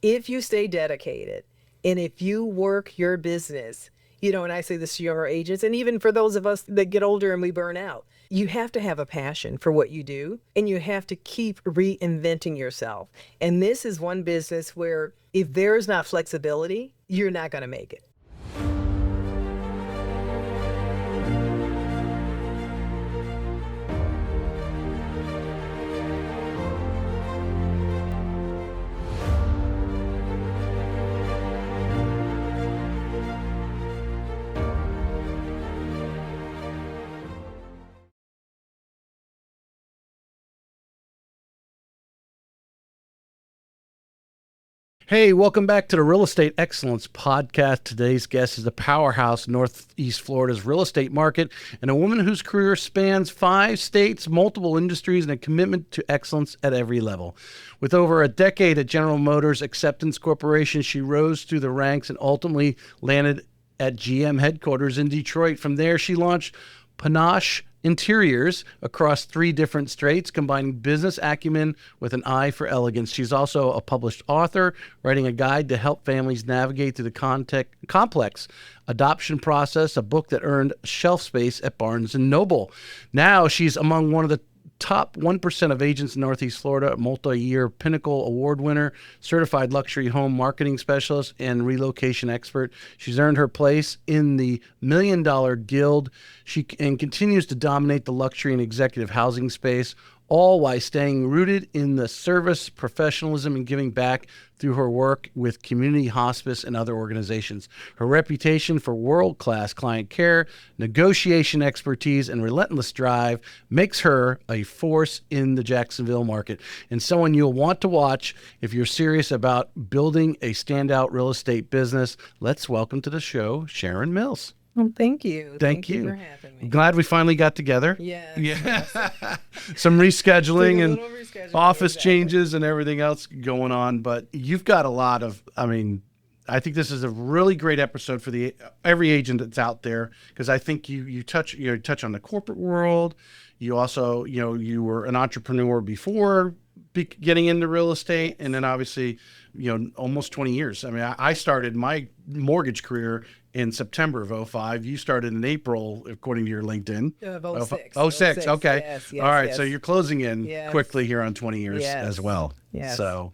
if you stay dedicated and if you work your business, and I say this to younger agents, and even for those of us that get older and we burn out, you have to have a passion for what you do, and you have to keep reinventing yourself. And this is one business where if there's not flexibility, you're not going to make it. Hey, welcome back to the Real Estate Excellence Podcast. Today's guest is the powerhouse Northeast Florida's real estate market and a woman whose career spans 5 states, multiple industries, and a commitment to excellence at every level. With over a decade at General Motors Acceptance Corporation, she rose through the ranks and ultimately landed at GM headquarters in Detroit. From there, she launched Panache Interiors across 3 different states, combining business acumen with an eye for elegance. She's also a published author, writing a guide to help families navigate through the complex adoption process, a book that earned shelf space at Barnes & Noble. Now she's among one of the top 1% of agents in Northeast Florida, a multi-year Pinnacle Award winner, certified luxury home marketing specialist, and relocation expert. She's earned her place in the $1 Million Guild. She continues to dominate the luxury and executive housing space, all while staying rooted in the service, professionalism, and giving back through her work with community hospice and other organizations. Her reputation for world-class client care, negotiation expertise, and relentless drive makes her a force in the Jacksonville market and someone you'll want to watch if you're serious about building a standout real estate business. Let's welcome to the show, Sharon Mills. Well, thank you. Thank you for having me. Glad we finally got together. Yeah. Some rescheduling and rescheduling, office exactly. changes and everything else going on, but you've got a lot of, I think this is a really great episode for every agent that's out there, because I think you touch on the corporate world. You also, you were an entrepreneur before getting into real estate, and then obviously, almost 20 years. I started my mortgage career in September of 2005. You started in April, according to your LinkedIn. Of 2006. 2006, okay. Yes, all right, yes. so you're closing in Yes. quickly here on 20 years as well. Yes. So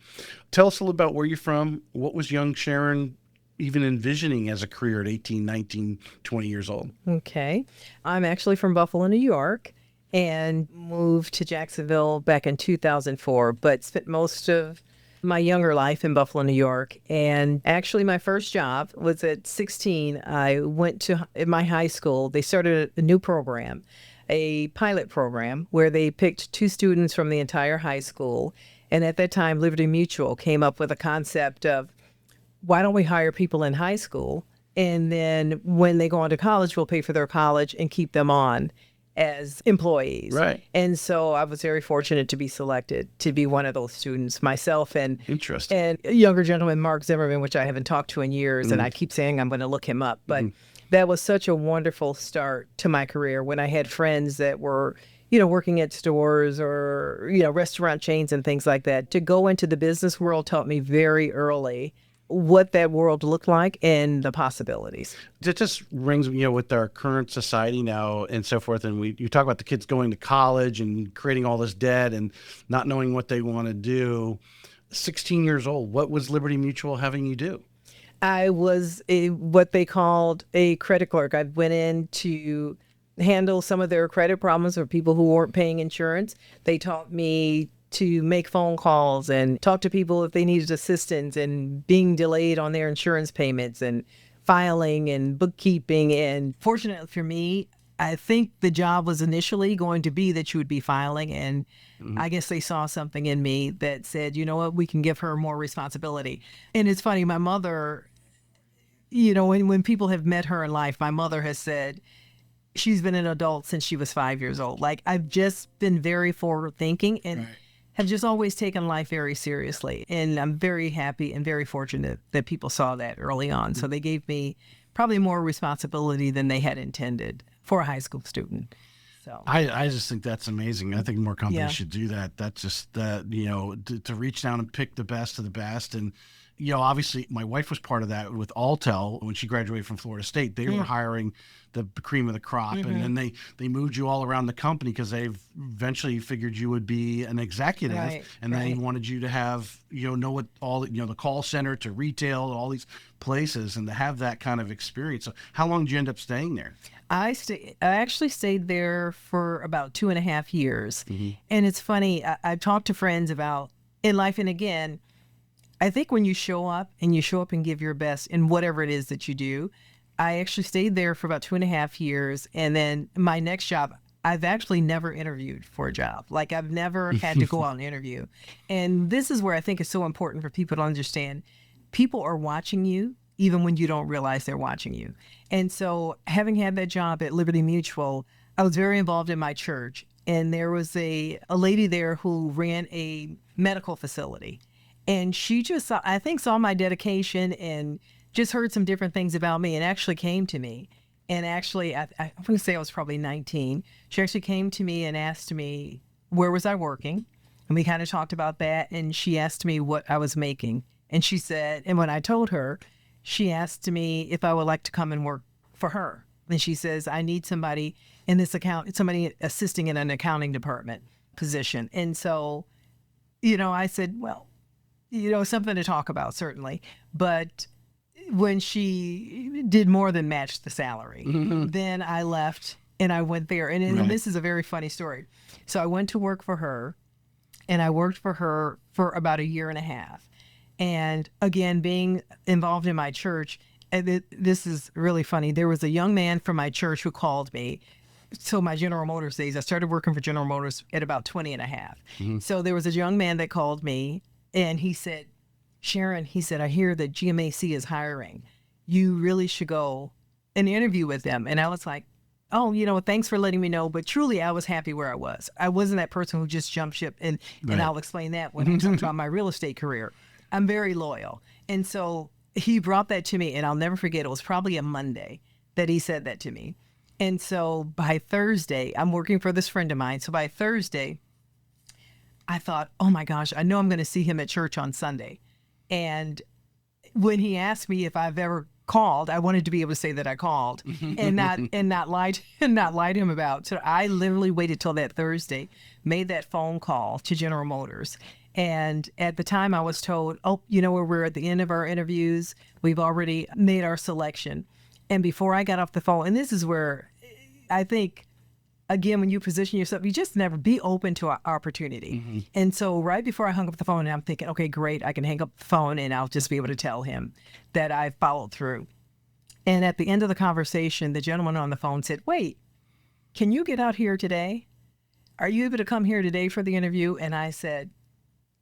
tell us a little about where you're from. What was young Sharon even envisioning as a career at 18, 19, 20 years old? Okay. I'm actually from Buffalo, New York, and moved to Jacksonville back in 2004, but spent most of my younger life in Buffalo, New York. And actually my first job was at 16. I went to my high school. They started a new program, a pilot program, where they picked 2 students from the entire high school. And at that time, Liberty Mutual came up with a concept of, why don't we hire people in high school? And then when they go on to college, we'll pay for their college and keep them on as employees. Right. And so I was very fortunate to be selected to be one of those students, myself and Interesting. and a younger gentleman, Mark Zimmerman, which I haven't talked to in years. And I keep saying I'm going to look him up. But that was such a wonderful start to my career, when I had friends that were, working at stores or, restaurant chains and things like that. To go into the business world taught me very early what that world looked like and the possibilities. It just rings, with our current society now and so forth. And you talk about the kids going to college and creating all this debt and not knowing what they want to do. 16 years old, what was Liberty Mutual having you do? I was what they called a credit clerk. I went in to handle some of their credit problems for people who weren't paying insurance. They taught me to make phone calls and talk to people if they needed assistance and being delayed on their insurance payments and filing and bookkeeping. And fortunately for me, I think the job was initially going to be that you would be filing. And I guess they saw something in me that said, you know what, we can give her more responsibility. And it's funny, my mother, when people have met her in life, my mother has said, she's been an adult since she was 5 years old. Like, I've just been very forward thinking and have just always taken life very seriously. And I'm very happy and very fortunate that people saw that early on. So they gave me probably more responsibility than they had intended for a high school student. So I just think that's amazing. I think more companies Yeah. should do that. That's just that, to reach down and pick the best of the best. And obviously my wife was part of that with Alltel when she graduated from Florida State. They were hiring the cream of the crop, and then they moved you all around the company because they eventually figured you would be an executive, and they wanted you to have know what all the call center to retail, all these places, and to have that kind of experience. So how long did you end up staying there? I actually stayed there for about 2.5 years. And it's funny, I've talked to friends about in life, and again, I think when you show up and give your best in whatever it is that you do. I actually stayed there for about 2.5 years. And then my next job, I've actually never interviewed for a job. Like I've never had to go out and interview. And this is where I think it's so important for people to understand people are watching you even when you don't realize they're watching you. And so having had that job at Liberty Mutual, I was very involved in my church. And there was a lady there who ran a medical facility. And she just saw my dedication and just heard some different things about me and actually came to me. And actually, I'm going to say I was probably 19. She actually came to me and asked me, where was I working? And we kind of talked about that. And she asked me what I was making. And she said, and when I told her, she asked me if I would like to come and work for her. And she says, I need somebody in this somebody assisting in an accounting department position. And so, I said, well, something to talk about, certainly. But when she did more than match the salary, then I left and I went there. And this is a very funny story. So I went to work for her, and I worked for her for about 1.5 years. And again, being involved in my church, and this is really funny. There was a young man from my church who called me. So my General Motors days, I started working for General Motors at about 20 and a half. So there was a young man that called me, and he said, Sharon, he said, I hear that GMAC is hiring. You really should go and interview with them. And I was like, oh, thanks for letting me know. But truly, I was happy where I was. I wasn't that person who just jumped ship. And I'll explain that when I talk about my real estate career. I'm very loyal. And so he brought that to me, and I'll never forget. It was probably a Monday that he said that to me. And so by Thursday, I'm working for this friend of mine. So by Thursday, I thought, oh my gosh, I know I'm going to see him at church on Sunday. And when he asked me if I've ever called, I wanted to be able to say that I called and not lie to him about. So I literally waited till that Thursday, made that phone call to General Motors. And at the time I was told, we're at the end of our interviews. We've already made our selection. And before I got off the phone, and this is where I think, again, when you position yourself, you just never be open to opportunity. And so right before I hung up the phone, I'm thinking, okay, great, I can hang up the phone and I'll just be able to tell him that I followed through. And at the end of the conversation, the gentleman on the phone said, wait, can you get out here today? Are you able to come here today for the interview? And I said,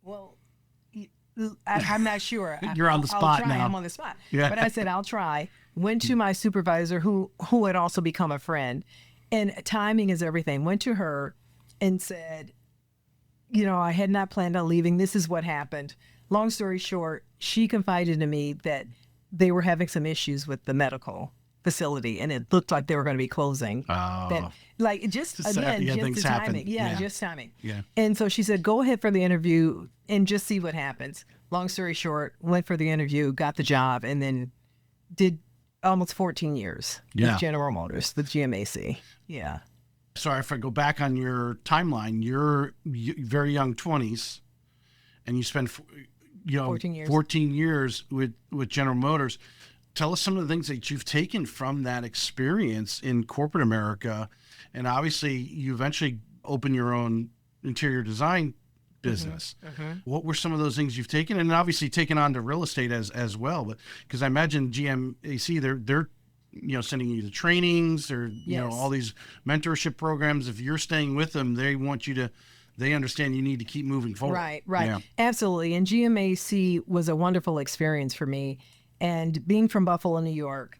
well, I'm not sure. You're on the spot now. I'm on the spot. Yeah. But I said, I'll try. Went to my supervisor who had also become a friend. And timing is everything. Went to her and said, I had not planned on leaving. This is what happened. Long story short, she confided to me that they were having some issues with the medical facility, and it looked like they were going to be closing. Oh. Just the timing. Just timing. Yeah. And so she said, go ahead for the interview and just see what happens. Long story short, went for the interview, got the job, and then did almost 14 years with General Motors, the GMAC. Yeah. Sorry, if I go back on your timeline, you're very young 20s, and you spent 14 years with General Motors. Tell us some of the things that you've taken from that experience in corporate America. And obviously, you eventually opened your own interior design business. What were some of those things you've taken, and obviously taken on to real estate as well? But because I imagine GMAC, they're sending you to trainings, or all these mentorship programs. If you're staying with them, they understand you need to keep moving forward. Right, Yeah. Absolutely. And GMAC was a wonderful experience for me. And being from Buffalo, New York,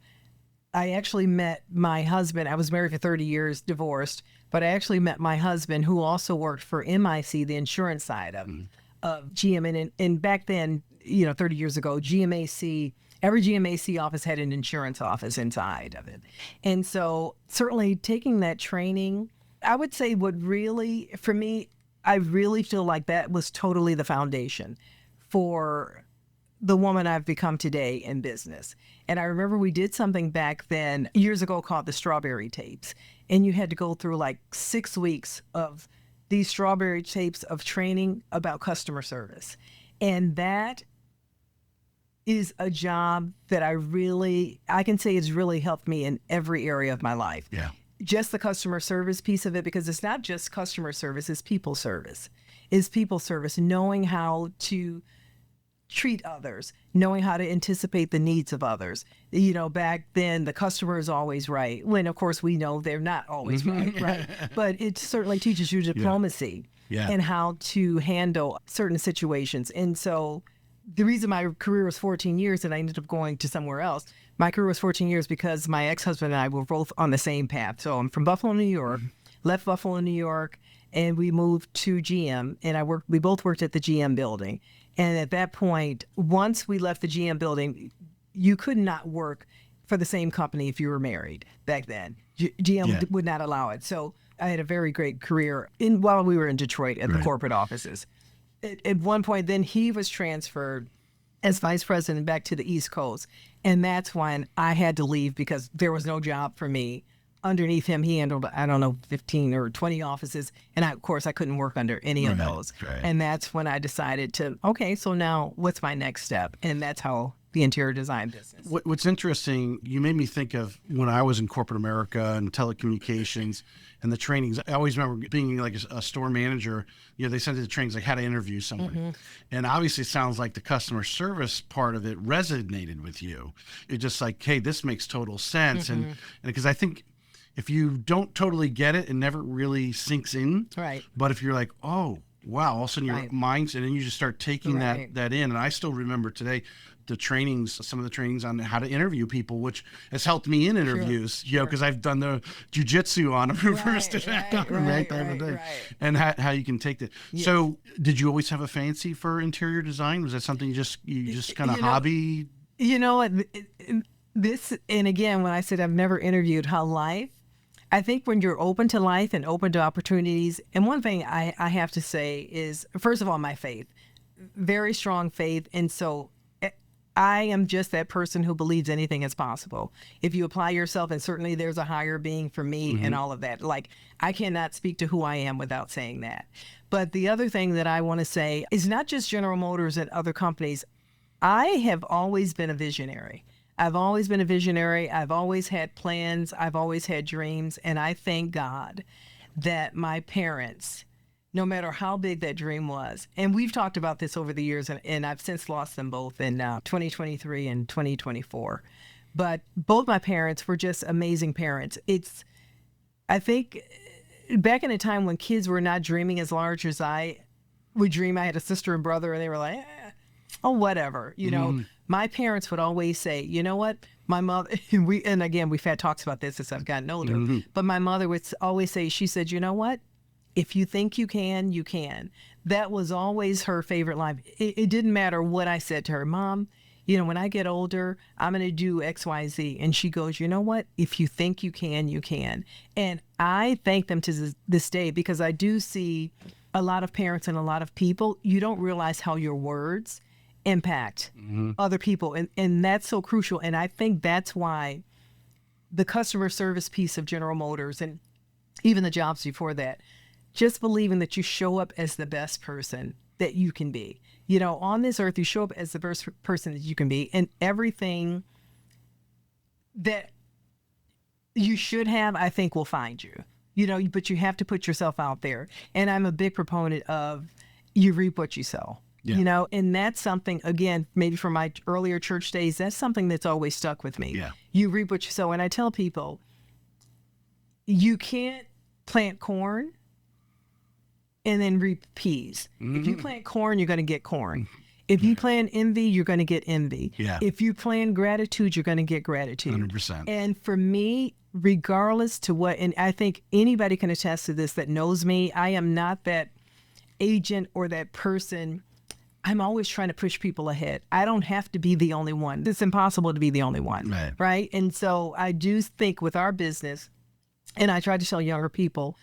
I actually met my husband. I was married for 30 years, divorced, but I actually met my husband, who also worked for MIC, the insurance side of GM. And back then, 30 years ago, GMAC, every GMAC office had an insurance office inside of it. And so certainly taking that training, I would say for me, I really feel like that was totally the foundation for the woman I've become today in business. And I remember we did something back then years ago called the strawberry tapes. And you had to go through like 6 weeks of these strawberry tapes of training about customer service. And that is a job that I can say has really helped me in every area of my life. Yeah. Just the customer service piece of it, because it's not just customer service, it's people service. It's people service, knowing how to treat others, knowing how to anticipate the needs of others. You know, back then the customer is always right, when of course we know they're not always right? But it certainly teaches you diplomacy and how to handle certain situations. And so the reason my career was 14 years and I ended up going to somewhere else, my career was 14 years because my ex-husband and I were both on the same path. So I'm from Buffalo, New York, left Buffalo, New York, and we moved to GM, and we both worked at the GM building. And at that point, once we left the GM building, you could not work for the same company if you were married back then. GM would not allow it. So I had a very great career while we were in Detroit at the corporate offices. At one point, then he was transferred as vice president back to the East Coast. And that's when I had to leave because there was no job for me. Underneath him, he handled, 15 or 20 offices. And of course, I couldn't work under any of those. Right. And that's when I decided so now what's my next step? And that's how the interior design business. What's interesting, you made me think of when I was in corporate America and telecommunications and the trainings. I always remember being like a store manager, they sent the trainings like how to interview someone. And obviously it sounds like the customer service part of it resonated with you. It's just like, hey, this makes total sense. And because I think if you don't totally get it, it never really sinks in. Right. But if you're like, oh, wow, all of a sudden your mind's, and then you just start taking that in. And I still remember today some of the trainings on how to interview people, which has helped me in interviews, because I've done the jujitsu on them back in the day, and how you can take that. Yes. So did you always have a fancy for interior design? Was that something you just kind of hobby? This, and again, when I said I've never interviewed, how life, I think when you're open to life and open to opportunities, and one thing I have to say is, first of all, my faith, very strong faith. And so I am just that person who believes anything is possible. If you apply yourself, and certainly there's a higher being for me and all of that. Like, I cannot speak to who I am without saying that. But the other thing that I want to say is not just General Motors and other companies. I have always been a visionary. I've always been a visionary. I've always had plans. I've always had dreams. And I thank God that my parents, no matter how big that dream was, and we've talked about this over the years, and I've since lost them both in 2023 and 2024. But both my parents were just amazing parents. I think back in a time when kids were not dreaming as large as I would dream. I had a sister and brother, and they were like, oh, whatever, My parents would always say, you know what, my mother, and again, we've had talks about this as I've gotten older, but my mother would always say, she said, you know what, if you think you can, you can. That was always her favorite line. It didn't matter what I said to her. Mom, when I get older, I'm going to do X, Y, Z. And she goes, you know what, if you think you can, you can. And I thank them to this day, because I do see a lot of parents and a lot of people, you don't realize how your words impact other people. And that's so crucial. And I think that's why the customer service piece of General Motors, and even the jobs before that, just believing that you show up as the best person that you can be. On this earth, you show up as the best person that you can be, and everything that you should have, I think, will find you. But you have to put yourself out there. And I'm a big proponent of you reap what you sow. Yeah. And that's something, again, maybe from my earlier church days, that's something that's always stuck with me. Yeah. You reap what you sow. And I tell people, you can't plant corn and then reap peas. If you plant corn, you're going to get corn. If you plant envy, you're going to get envy. Yeah. If you plant gratitude, you're going to get gratitude. 100%. And for me, regardless to what, and I think anybody can attest to this that knows me, I am not that agent or that person. I'm always trying to push people ahead. I don't have to be the only one. It's impossible to be the only one, right? And so I do think with our business, and I try to tell younger people,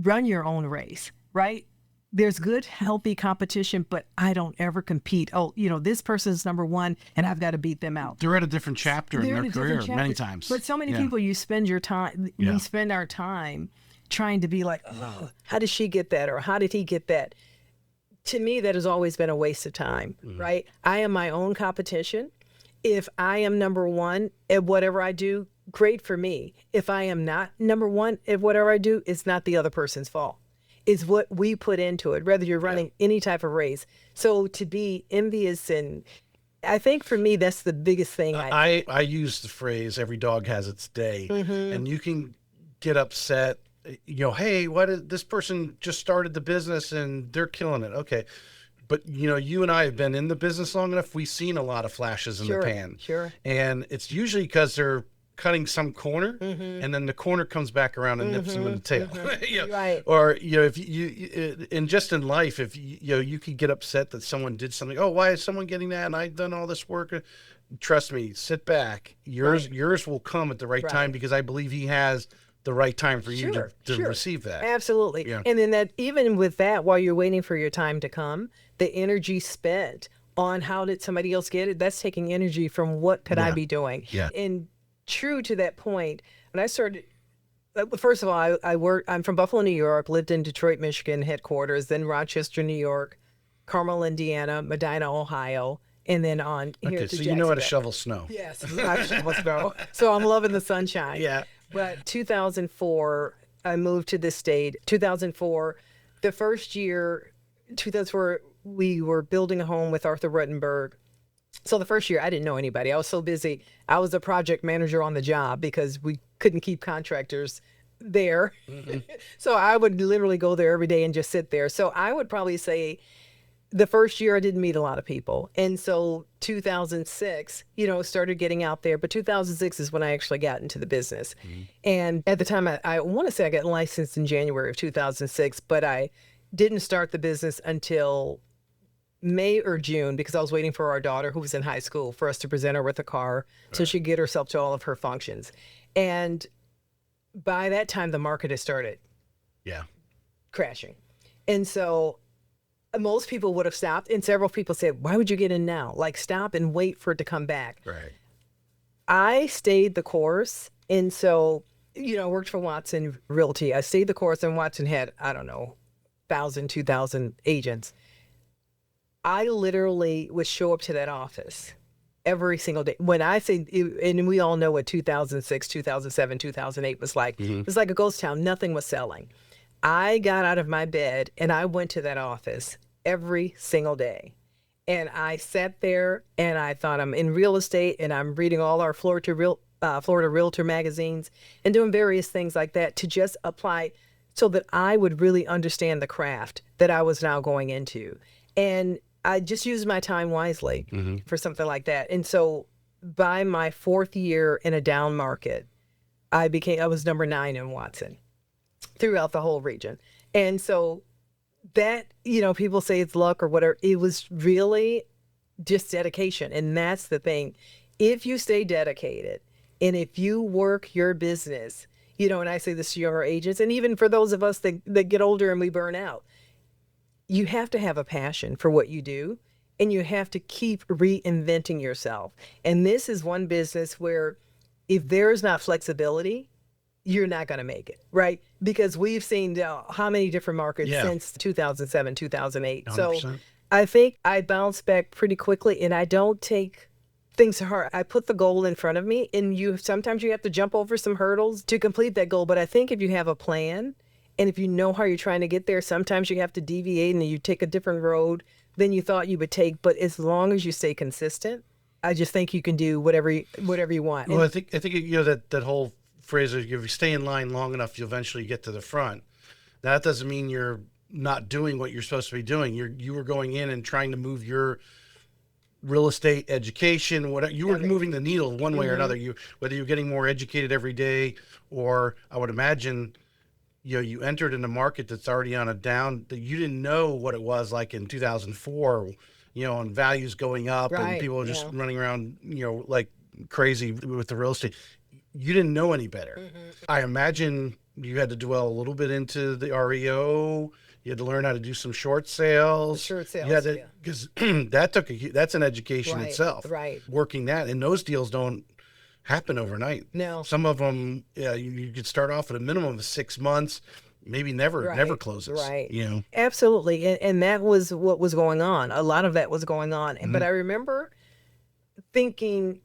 run your own race, right? there's good, healthy competition, but I don't ever compete. Oh, this person's number one and I've got to beat them out. They're at a different chapter in They're their at a different career chapter. many times. But so many people, you spend your time, Yeah. we spend our time trying to be like, oh, how did she get that? Or how did he get that? To me, that has always been a waste of time, right? I am my own competition. If I am number one at whatever I do, great for me. If I am not number one at whatever I do, it's not the other person's fault. It's what we put into it, whether you're running any type of race. So to be envious, and I think for me, that's the biggest thing. I use the phrase, every dog has its day. And you can get upset, hey, this person just started the business and they're killing it. Okay. But, you and I have been in the business long enough. We've seen a lot of flashes in the pan. Sure. And it's usually because they're cutting some corner and then the corner comes back around and nips them in the tail. Right. Or, if and just in life, if you could get upset that someone did something. Oh, why is someone getting that? And I've done all this work. Trust me, sit back. Yours will come at the right time, because I believe he has the right time for you to receive that. Absolutely. Yeah. And then that, even with that, while you're waiting for your time to come, the energy spent on how did somebody else get it, that's taking energy from what could I be doing. Yeah. And true to that point, when I started, first of all, I'm from Buffalo, New York, lived in Detroit, Michigan headquarters, then Rochester, New York, Carmel, Indiana, Medina, Ohio, and then on here to so Jacksonville. you know how to shovel snow. Yes, I shovel snow. So I'm loving the sunshine. Yeah. But 2004, I moved to this state. 2004, the first year, 2004, we were building a home with Arthur Ruttenberg. So the first year, I didn't know anybody. I was so busy. I was a project manager on the job because we couldn't keep contractors there. So I would literally go there every day and just sit there. So I would probably say the first year I didn't meet a lot of people. And so 2006, started getting out there. But 2006 is when I actually got into the business. And at the time, I want to say I got licensed in January of 2006, but I didn't start the business until May or June, because I was waiting for our daughter, who was in high school, for us to present her with a car so she could get herself to all of her functions. And by that time, the market had started crashing. And so most people would have stopped, and several people said, why would you get in now? Like, stop and wait for it to come back. Right. I stayed the course. And so, I worked for Watson Realty. I stayed the course, and Watson had, 1,000, 2,000 agents. I literally would show up to that office every single day. When I say, and we all know what 2006, 2007, 2008 was like. It was like a ghost town. Nothing was selling. I got out of my bed and I went to that office every single day. And I sat there and I thought, I'm in real estate and I'm reading all our Florida Realtor magazines and doing various things like that to just apply so that I would really understand the craft that I was now going into. And I just used my time wisely for something like that. And so by my fourth year in a down market, I was number 9 in Watson throughout the whole region. And so that, people say it's luck or whatever. It was really just dedication. And that's the thing. If you stay dedicated and if you work your business, and I say this to younger agents, and even for those of us that get older and we burn out, you have to have a passion for what you do, and you have to keep reinventing yourself. And this is one business where if there's not flexibility, you're not going to make it, right? Because we've seen how many different markets since 2007, 2008. 100%. So I think I bounce back pretty quickly, and I don't take things to heart. I put the goal in front of me, and sometimes you have to jump over some hurdles to complete that goal. But I think if you have a plan, and if you know how you're trying to get there, sometimes you have to deviate and you take a different road than you thought you would take. But as long as you stay consistent, I just think you can do whatever you want. Well, I think that whole phrase, if you stay in line long enough, you'll eventually get to the front. That doesn't mean you're not doing what you're supposed to be doing. You were going in and trying to move your real estate education, whatever. You were moving the needle one way or another. Whether you're getting more educated every day, or I would imagine, you entered in a market that's already on a down, that you didn't know what it was like in 2004, and values going up and people are just running around, like crazy with the real estate. You didn't know any better. I imagine you had to dwell a little bit into the REO, You had to learn how to do some short sales. Short sales, Yeah, because that's an education Right, itself. right. Working that, and those deals don't happen overnight. No. Some of them, yeah, you could start off at a minimum of 6 months, maybe never closes. Right. You know. Absolutely. And that was what was going on. A lot of that was going on. But I remember thinking,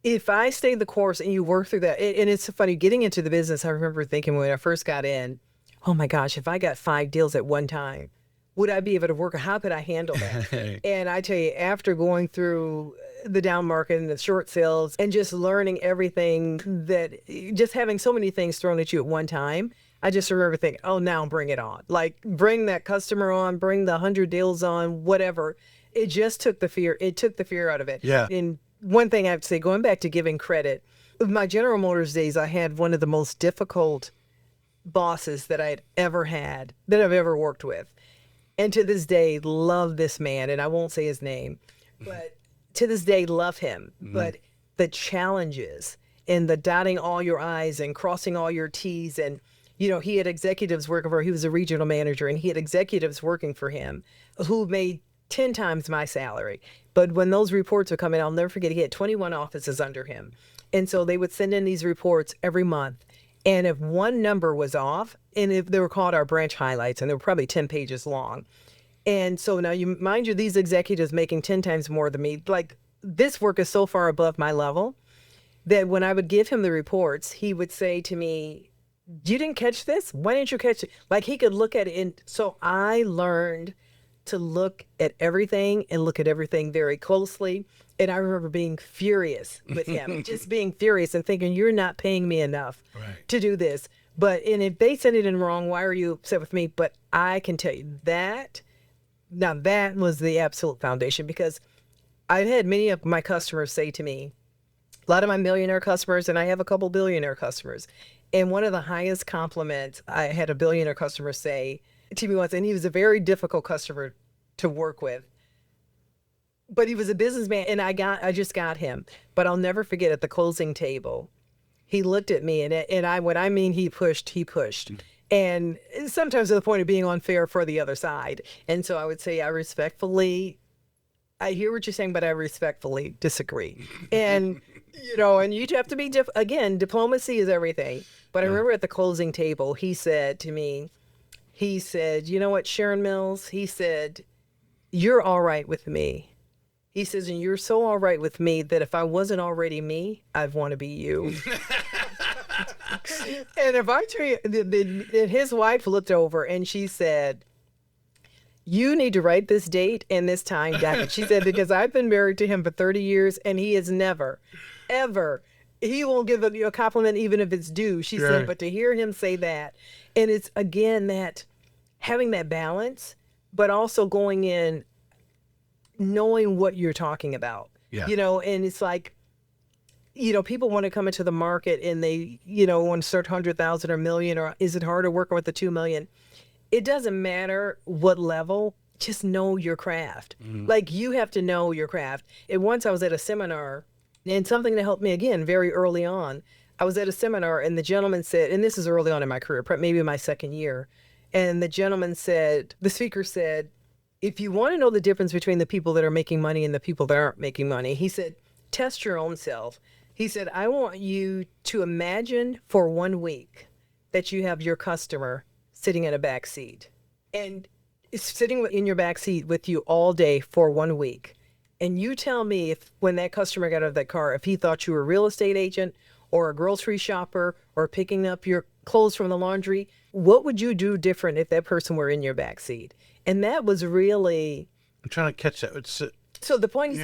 if I stay the course and you work through that, and it's funny, getting into the business, I remember thinking when I first got in, oh my gosh, if I got 5 deals at one time, would I be able to work? How could I handle that? And I tell you, after going through the down market and the short sales and just learning everything, that just having so many things thrown at you at one time, I just remember thinking, oh, now bring it on. Like, bring that customer on, bring the 100 deals on, whatever. It just took the fear. It took the fear out of it. Yeah. And one thing I have to say, going back to giving credit, my General Motors days, I had one of the most difficult bosses that I'd ever had, that I've ever worked with. And to this day, love this man. And I won't say his name, but to this day, love him. But the challenges and the dotting all your I's and crossing all your T's, and he had executives working for him. He was a regional manager, and he had executives working for him who made 10 times my salary. But when those reports would come in, I'll never forget, he had 21 offices under him. And so they would send in these reports every month. And if one number was off, and if they were called our branch highlights, and they were probably 10 pages long. And so now, mind you, these executives making 10 times more than me, like, this work is so far above my level that when I would give him the reports, he would say to me, you didn't catch this? Why didn't you catch it? Like, he could look at it. And so I learned to look at everything and look at everything very closely. And I remember being furious with him, just being furious and thinking, you're not paying me enough to do this. And if they sent it in wrong, why are you upset with me? But I can tell you that, now that was the absolute foundation, because I've had many of my customers say to me, a lot of my millionaire customers, and I have a couple billionaire customers. And one of the highest compliments I had a billionaire customer say to me once, and he was a very difficult customer to work with, but he was a businessman, and I just got him. But I'll never forget, at the closing table, he looked at me, and when I mean he pushed. And sometimes to the point of being unfair for the other side. And so I would say, I hear what you're saying, but I respectfully disagree. And, and you'd have to be, again, diplomacy is everything. But I remember at the closing table, he said to me, you know what, Sharon Mills? He said, you're all right with me. He says, and you're so all right with me that if I wasn't already me, I'd want to be you. And if I tell you, his wife looked over and she said, you need to write this date and this time down. She said, because I've been married to him for 30 years and he has never, ever, he won't give you a compliment even if it's due. She said, but to hear him say that, and it's, again, that having that balance, but also going in knowing what you're talking about. And it's like, people want to come into the market and they, want to start 100,000 or million, or is it harder working with the 2 million? It doesn't matter what level, just know your craft. Like, you have to know your craft. And once I was at a seminar, and something that helped me, again, very early on, I was at a seminar and the gentleman said, and this is early on in my career, maybe my second year, and the speaker said, if you want to know the difference between the people that are making money and the people that aren't making money, he said, test your own self. He said, I want you to imagine for 1 week that you have your customer sitting in a back seat, and sitting in your back seat with you all day for 1 week. And you tell me, if when that customer got out of that car, if he thought you were a real estate agent or a grocery shopper or picking up your clothes from the laundry, what would you do different if that person were in your back seat? And that was really, I'm trying to catch that. So the point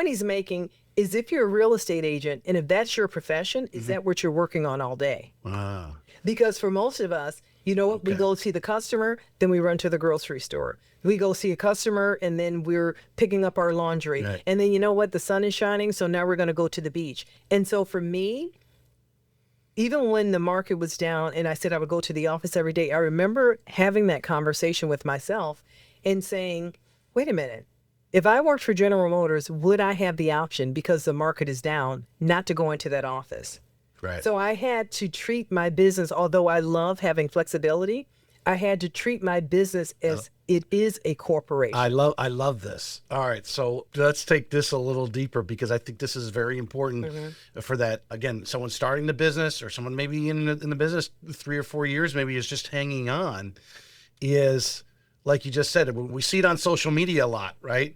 he's making is, if you're a real estate agent and if that's your profession, is that what you're working on all day? Wow. Because for most of us, we go see the customer, then we run to the grocery store. We go see a customer, and then we're picking up our laundry. Right. And then, the sun is shining, so now we're going to go to the beach. And so for me, even when the market was down and I said I would go to the office every day, I remember having that conversation with myself and saying, wait a minute, if I worked for General Motors, would I have the option, because the market is down, not to go into that office? Right. So I had to treat my business, although I love having flexibility, I had to treat my business as it is a corporation. I love this. All right, so let's take this a little deeper, because I think this is very important for that. Again, someone starting the business, or someone maybe in the business 3 or 4 years, maybe is just hanging on, is like you just said, we see it on social media a lot, right?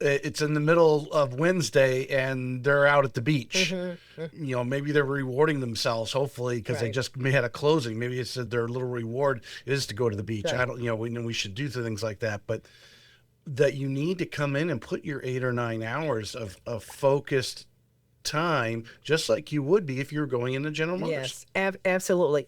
It's in the middle of Wednesday and they're out at the beach. You know, maybe they're rewarding themselves, hopefully, because they just had a closing. Maybe it's their little reward is to go to the beach. I don't, we know we should do things like that, but that you need to come in and put your 8 or 9 hours of focused time, just like you would be if you're going into General Motors. Yes, absolutely.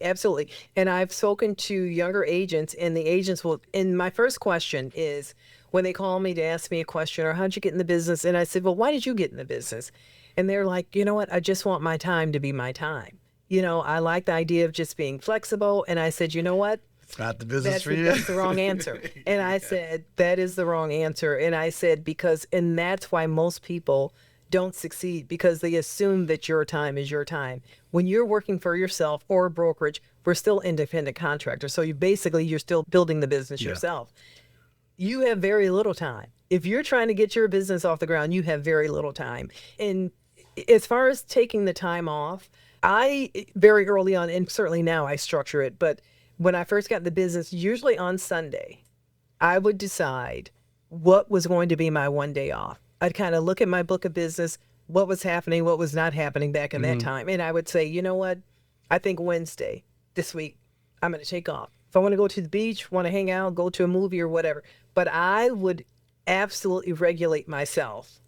And I've spoken to younger agents, and the agents will, and my first question is, when they call me to ask me a question, or how'd you get in the business? And I said, well, why did you get in the business? And they're like, you know what? I just want my time to be my time. I like the idea of just being flexible. And I said, you know what? It's not the business for you. That's the wrong answer. And I said, that is the wrong answer. And I said, and that's why most people don't succeed, because they assume that your time is your time. When you're working for yourself or a brokerage, we're still independent contractors. So you're still building the business yourself. You have very little time. If you're trying to get your business off the ground, you have very little time. And as far as taking the time off, I very early on, and certainly now I structure it, but when I first got in the business, usually on Sunday, I would decide what was going to be my one day off. I'd kind of look at my book of business, what was happening, what was not happening back in that time. And I would say, you know what? I think Wednesday this week, I'm going to take off. If I want to go to the beach, want to hang out, go to a movie or whatever. But I would absolutely regulate myself.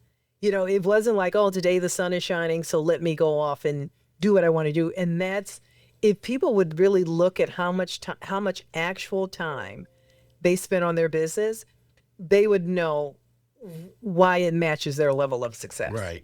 It wasn't like, oh, today the sun is shining, so let me go off and do what I want to do. And that's, if people would really look at how much actual time they spend on their business, they would know why it matches their level of success. Right.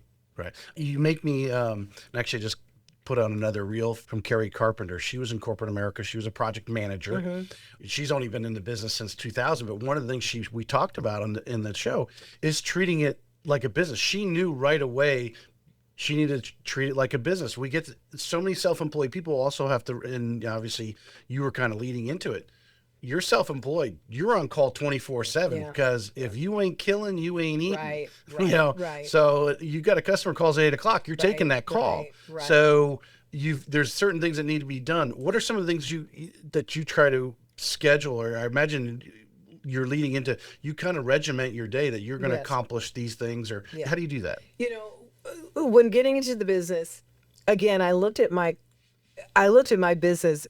You make me, actually just put on another reel from Carrie Carpenter. She was in corporate America. She was a project manager. She's only been in the business since 2000, but one of the things we talked about in the show is treating it like a business. She knew right away she needed to treat it like a business. We get so many self-employed people also have to, and obviously you were kind of leading into it. You're self-employed. You're on call 24/7 because if you ain't killing, you ain't eating. Right. So you got a customer calls at 8 o'clock. You're taking that call. Right. So there's certain things that need to be done. What are some of the things that you try to schedule, or I imagine you're leading into, you kind of regiment your day that you're going to accomplish these things, or how do you do that? When getting into the business, again, I looked at my business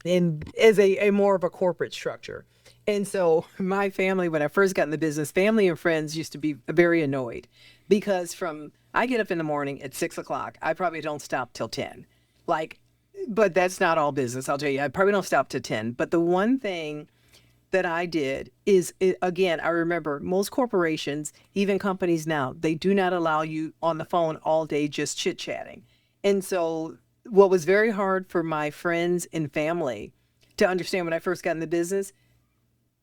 as a more of a corporate structure. And so my family, when I first got in the business, family and friends used to be very annoyed because I get up in the morning at 6 o'clock. I probably don't stop till 10. But that's not all business. I'll tell you, I probably don't stop till 10. But the one thing that I did is, again, I remember most corporations, even companies now, they do not allow you on the phone all day just chit-chatting. And so what was very hard for my friends and family to understand when I first got in the business,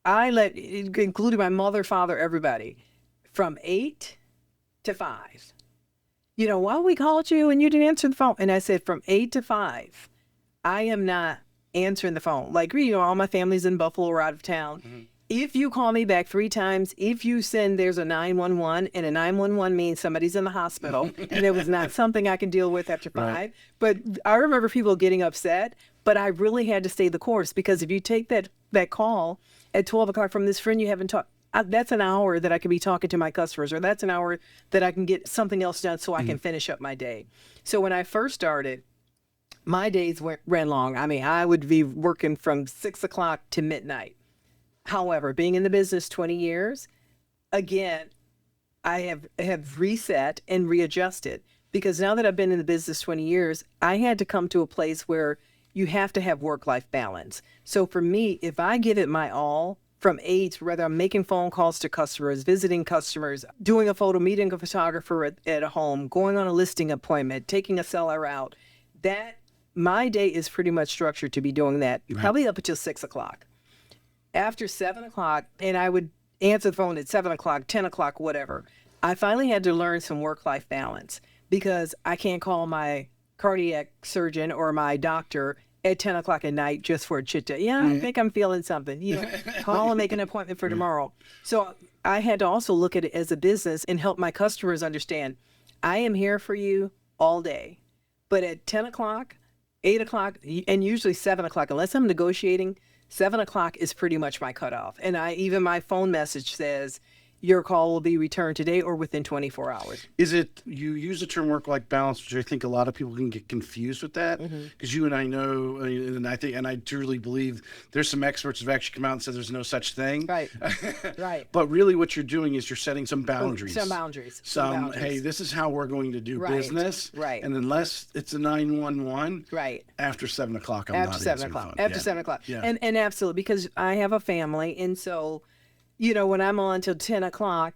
including my mother, father, everybody, from 8 to 5. Well, we called you and you didn't answer the phone. And I said, from 8 to 5, I am not answering the phone. All my family's in Buffalo or out of town. If you call me back 3 times, if you send there's a 911, and a 911 means somebody's in the hospital, and it was not something I can deal with after 5. Right. But I remember people getting upset, but I really had to stay the course, because if you take that call at 12 o'clock from this friend you haven't talked, that's an hour that I could be talking to my customers, or that's an hour that I can get something else done so I can finish up my day. So when I first started, my days ran long. I mean, I would be working from 6 o'clock to midnight. However, being in the business 20 years, again, I have reset and readjusted, because now that I've been in the business 20 years, I had to come to a place where you have to have work-life balance. So for me, if I give it my all from 8, whether I'm making phone calls to customers, visiting customers, doing a photo, meeting a photographer at a home, going on a listing appointment, taking a seller out, that my day is pretty much structured to be doing that, probably up until 6 o'clock. After 7 o'clock, and I would answer the phone at 7 o'clock, 10 o'clock, whatever, I finally had to learn some work-life balance, because I can't call my cardiac surgeon or my doctor at 10 o'clock at night just for a chit chat. Yeah, I think I'm feeling something. Call and make an appointment for tomorrow. So I had to also look at it as a business and help my customers understand I am here for you all day. But at 10 o'clock, 8 o'clock, and usually 7 o'clock, unless I'm negotiating, 7 o'clock is pretty much my cutoff. And even my phone message says, your call will be returned today or within 24 hours. Is it, you use the term work-life balance, which I think a lot of people can get confused with that, because you and I know, and I truly believe there's some experts who've actually come out and said there's no such thing. Right, right. But really what you're doing is you're setting some boundaries. Some boundaries. Hey, this is how we're going to do business. Right. And unless it's a 911, right. After 7 o'clock, I'm after not 7 o'clock. After 7 o'clock. Yeah. And absolutely, because I have a family, and so when I'm on till 10 o'clock,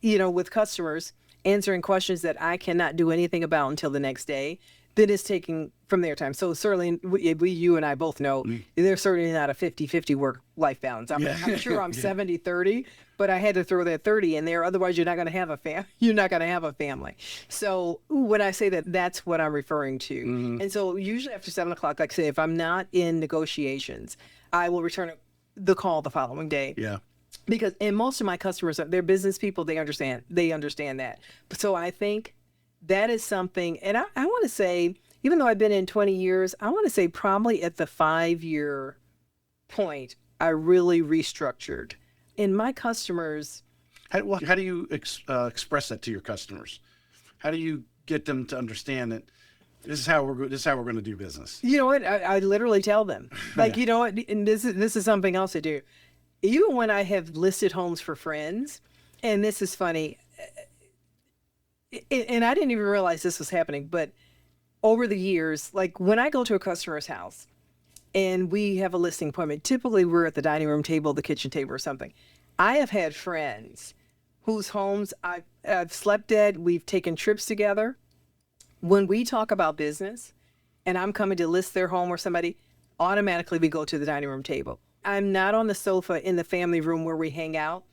with customers answering questions that I cannot do anything about until the next day, then it's taking from their time. So certainly, you and I both know there's certainly not a 50-50 work-life balance. I'm sure I'm 70-30, but I had to throw that 30 in there. Otherwise, you're not going to have a family. So when I say that, that's what I'm referring to. And so usually after 7 o'clock, like I say, if I'm not in negotiations, I will return the call the following day. Yeah. Because, and most of my customers, they're business people, they understand that. So I think that is something, and I want to say, even though I've been in 20 years, I want to say probably at the 5-year point, I really restructured. And my customers... How do you express that to your customers? How do you get them to understand that this is how we're going to do business? You know what? I literally tell them. Like, you know what? And this is something else I do. Even when I have listed homes for friends, and this is funny, and I didn't even realize this was happening, but over the years, like when I go to a customer's house and we have a listing appointment, typically we're at the dining room table, the kitchen table, or something. I have had friends whose homes I've slept at, we've taken trips together. When we talk about business and I'm coming to list their home or somebody, automatically we go to the dining room table. I'm not on the sofa in the family room where we hang out.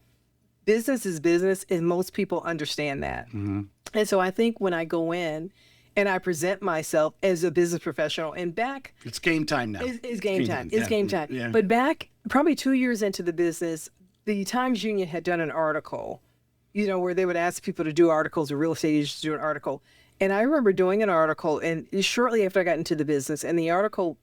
Business is business, and most people understand that. And so I think when I go in and I present myself as a business professional, and back... It's game time now. It's game time. It's game time. Yeah. But back probably 2 years into the business, the Times Union had done an article, where they would ask people to do articles, or real estate agents to do an article. And I remember doing an article, and shortly after I got into the business, and the article...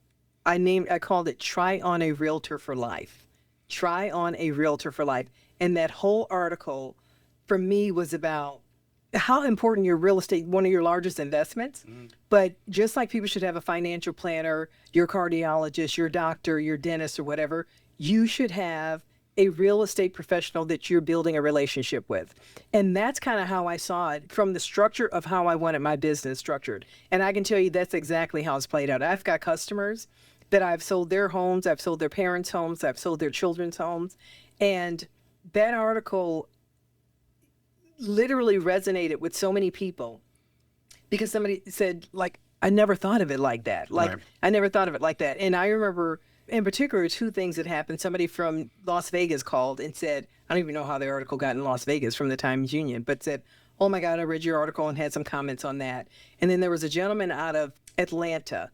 I called it Try on a Realtor for Life. Try on a Realtor for Life. And that whole article for me was about how important your real estate, one of your largest investments, but just like people should have a financial planner, your cardiologist, your doctor, your dentist, or whatever, you should have a real estate professional that you're building a relationship with. And that's kind of how I saw it from the structure of how I wanted my business structured. And I can tell you that's exactly how it's played out. I've got customers that I've sold their homes, I've sold their parents' homes, I've sold their children's homes. And that article literally resonated with so many people because somebody said, like, I never thought of it like that. I never thought of it like that. And I remember in particular 2 things that happened. Somebody from Las Vegas called and said, I don't even know how the article got in Las Vegas from the Times Union, but said, oh my God, I read your article and had some comments on that. And then there was a gentleman out of Atlanta.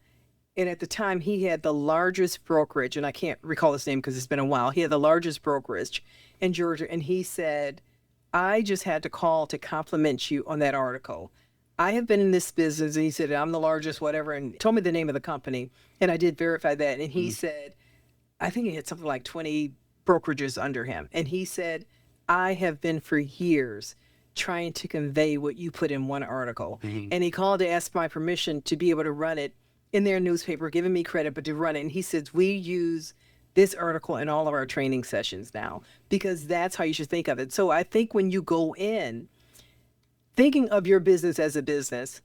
And at the time, he had the largest brokerage, and I can't recall his name because it's been a while. He had the largest brokerage in Georgia, and he said, I just had to call to compliment you on that article. I have been in this business, and he said, I'm the largest, whatever, and told me the name of the company, and I did verify that. And he said, I think he had something like 20 brokerages under him. And he said, I have been for years trying to convey what you put in one article. And he called to ask my permission to be able to run it in their newspaper, giving me credit, but to run it. And he says, we use this article in all of our training sessions now, because that's how you should think of it. So I think when you go in thinking of your business as a business,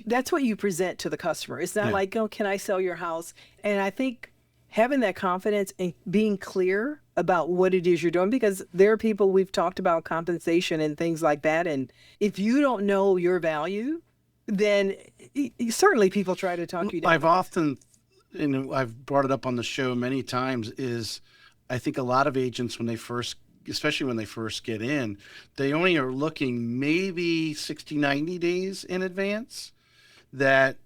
that's what you present to the customer. It's not like, oh, can I sell your house? And I think having that confidence and being clear about what it is you're doing, because there are people, we've talked about compensation and things like that. And if you don't know your value, then certainly people try to talk you down. I've often, I've brought it up on the show many times, is I think a lot of agents, especially when they first get in, they only are looking maybe 60, 90 days in advance, that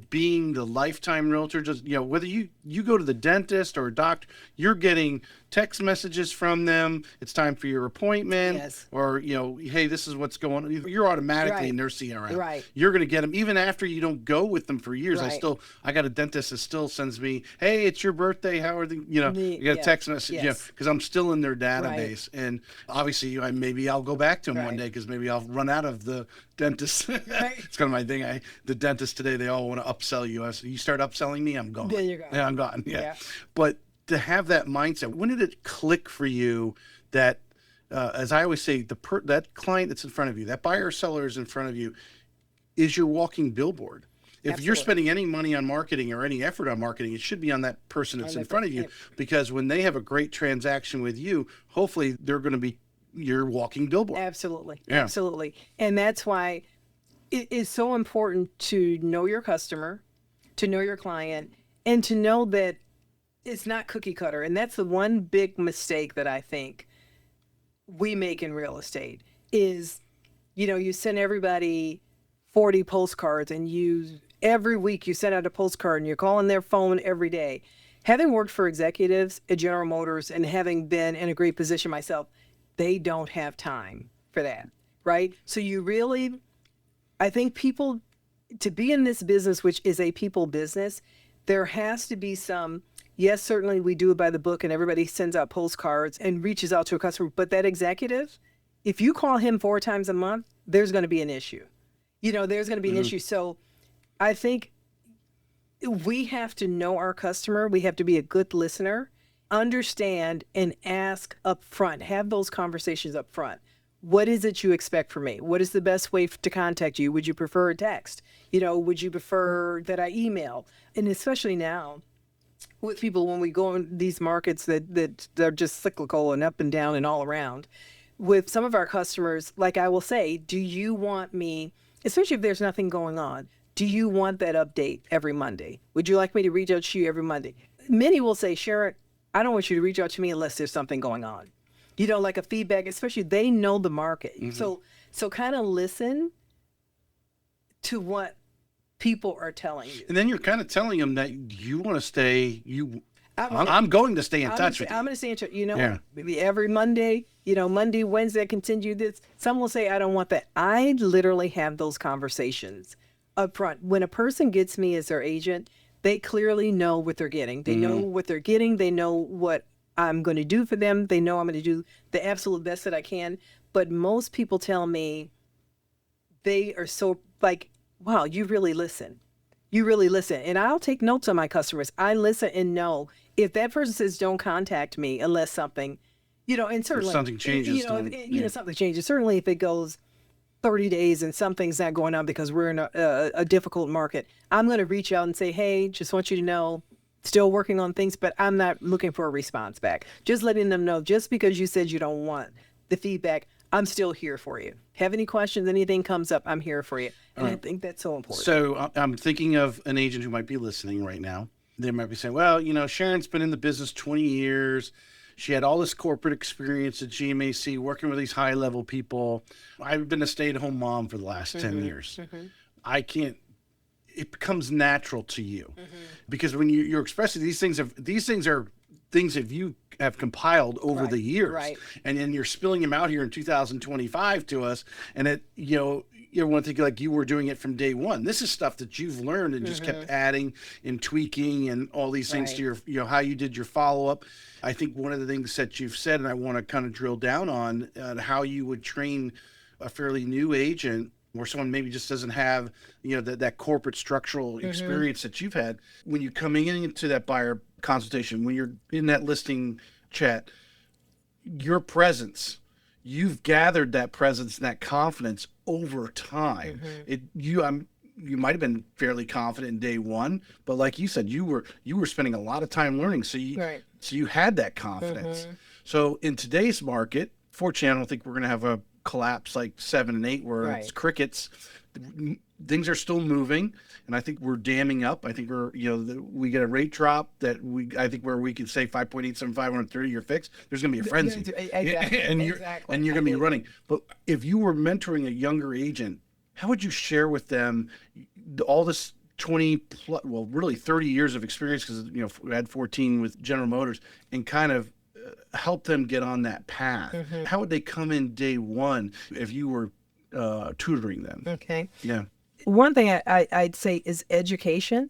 being the lifetime realtor, just, whether you go to the dentist or a doctor, you're getting text messages from them. It's time for your appointment. Yes. Or, hey, this is what's going on. You're automatically in their CRM. Right. You're going to get them even after you don't go with them for years. Right. I got a dentist that still sends me, hey, it's your birthday. How are the, you got a text message, because I'm still in their database. Right. And obviously maybe I'll go back to them one day, because maybe I'll run out of the dentist. Right. It's kind of my thing. The dentist today, they all want to upsell you. I said, you start upselling me, I'm gone. Then you're gone. Yeah, I'm gone. Yeah. But to have that mindset, when did it click for you that, as I always say, that client that's in front of you, that buyer or seller is in front of you, is your walking billboard? If you're spending any money on marketing or any effort on marketing, it should be on that person that's in front of you, because when they have a great transaction with you, hopefully they're going to be your walking billboard. Absolutely. Yeah. Absolutely. And that's why it is so important to know your customer, to know your client, and to know that it's not cookie cutter. And that's the one big mistake that I think we make in real estate is, you send everybody 40 postcards, and every week you send out a postcard and you're calling their phone every day. Having worked for executives at General Motors and having been in a great position myself, they don't have time for that, right? So I think people, to be in this business, which is a people business, there has to be yes, certainly we do it by the book and everybody sends out postcards and reaches out to a customer, but that executive, if you call him 4 times a month, there's going to be an issue. There's going to be an issue. So I think we have to know our customer. We have to be a good listener, understand, and ask up front. Have those conversations up front. What is it you expect from me? What is the best way to contact you? Would you prefer a text? Would you prefer that I email? And especially now with people, when we go in these markets that they're just cyclical and up and down and all around, with some of our customers, like I will say, do you want me, especially if there's nothing going on, do you want that update every Monday? Would you like me to reach out to you every Monday? Many will say, Sharon, I don't want you to reach out to me unless there's something going on. Like a feedback, especially they know the market. Mm-hmm. So kind of listen to what people are telling you. And then you're kind of telling them that you want to stay, I'm going to stay in touch with you. I'm going to stay in touch. Maybe every Monday, Monday, Wednesday, continue this. Some will say, I don't want that. I literally have those conversations up front. When a person gets me as their agent, they clearly know what they're getting. They know what they're getting. They know what I'm going to do for them. They know I'm going to do the absolute best that I can. But most people tell me they are so wow, you really listen. You really listen. And I'll take notes on my customers. I listen and know if that person says, don't contact me unless something, and certainly if something changes. Something changes. Certainly if it goes 30 days and something's not going on because we're in a difficult market, I'm going to reach out and say, hey, just want you to know, still working on things, but I'm not looking for a response back. Just letting them know, just because you said you don't want the feedback, I'm still here for you. Have any questions, anything comes up, I'm here for you. And I think that's so important. So I'm thinking of an agent who might be listening right now. They might be saying, well, Sharon's been in the business 20 years. She had all this corporate experience at GMAC, working with these high-level people. I've been a stay-at-home mom for the last 10 years. Mm-hmm. It becomes natural to you, because when you're expressing these things are things that you have compiled over the years, right? And then you're spilling them out here in 2025 to us, and you want to think like you were doing it from day one. This is stuff that you've learned and just kept adding and tweaking and all these things to your how you did your follow-up. I think one of the things that you've said, and I want to kind of drill down on how you would train a fairly new agent, or someone maybe just doesn't have, that corporate structural experience that you've had. When you're coming into that buyer consultation, when you're in that listing chat, your presence, you've gathered that presence and that confidence over time. You might have been fairly confident in day one, but like you said, you were spending a lot of time learning, so you had that confidence. So in today's market, fortunately, I don't think we're going to have a collapse like 7 and 8 where it's crickets. Things are still moving, and I think we're damming up. I think we get a rate drop I think where we can say 5.875 on a 30-year fix. There's going to be a frenzy, and you're going to be running. But if you were mentoring a younger agent, how would you share with them all this really 30 years of experience, because we had 14 with General Motors, and kind of help them get on that path. How would they come in day one if you were tutoring them? Okay. Yeah. One thing I'd say is education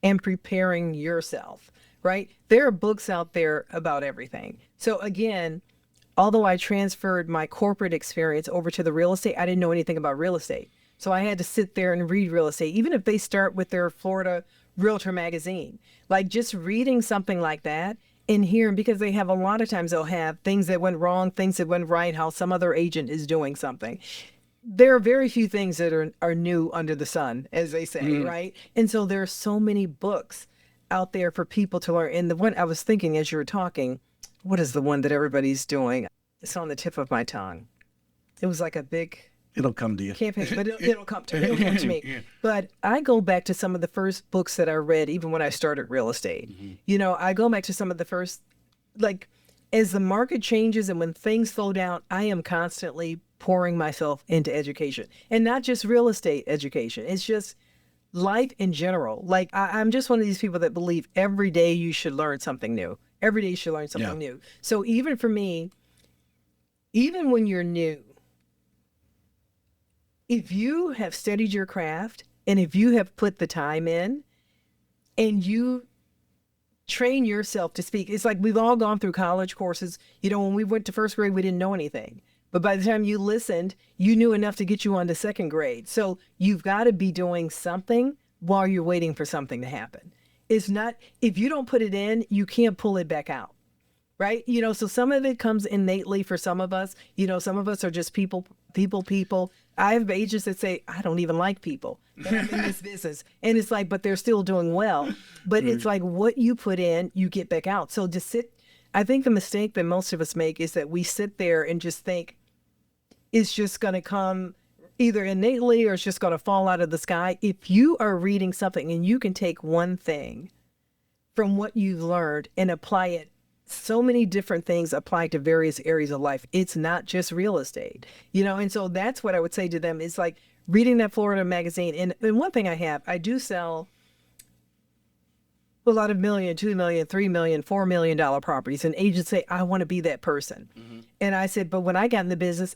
and preparing yourself, right? There are books out there about everything. So again, although I transferred my corporate experience over to the real estate, I didn't know anything about real estate. So I had to sit there and read real estate, even if they start with their Florida Realtor magazine. Like just reading something like that and hearing, because they have a lot of times they'll have things that went wrong, things that went right, how some other agent is doing something. There are very few things that are new under the sun, as they say, right? And so there are so many books out there for people to learn. And the one I was thinking as you were talking, what is the one that everybody's doing? It's on the tip of my tongue. It was like a big It'll come to you. campaign, but it'll come to me. It'll come to me. But I go back to some of the first books that I read, even when I started real estate. I go back to some of the first, like, as the market changes and when things slow down, I am constantly pouring myself into education, and not just real estate education. It's just life in general. Like I'm just one of these people that believe every day you should learn something new. Every day you should learn something new. So even for me, even when you're new, if you have studied your craft and if you have put the time in and you train yourself to speak, it's like we've all gone through college courses. When we went to first grade, we didn't know anything. But by the time you listened, you knew enough to get you on to second grade. So you've got to be doing something while you're waiting for something to happen. It's not, if you don't put it in, you can't pull it back out, right? So some of it comes innately for some of us. Some of us are just people. I have agents that say, I don't even like people, and I'm in this business. And it's like, but they're still doing well. But it's like what you put in, you get back out. So I think the mistake that most of us make is that we sit there and just think, it's just going to come either innately or it's just going to fall out of the sky. If you are reading something and you can take one thing from what you've learned and apply it, so many different things apply to various areas of life. It's not just real estate, and so that's what I would say to them is like reading that Florida magazine. And one thing I do sell a lot of $1 million, $2 million, $3 million, $4 million properties. And agents say, I want to be that person. And I said, but when I got in the business,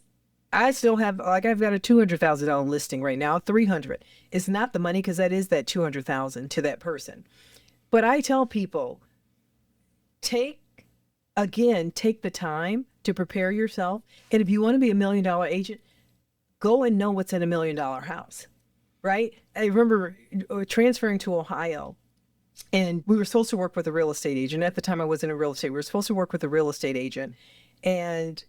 I still have, like, I've got a $200,000 listing right now, 300. It's not the money because that is that 200,000 to that person. But I tell people, take the time to prepare yourself. And if you want to be $1 million agent, go and know what's in $1 million house, right? I remember transferring to Ohio, and we were supposed to work with a real estate agent. At the time I wasn't a real estate. We were supposed to work with a real estate agent, and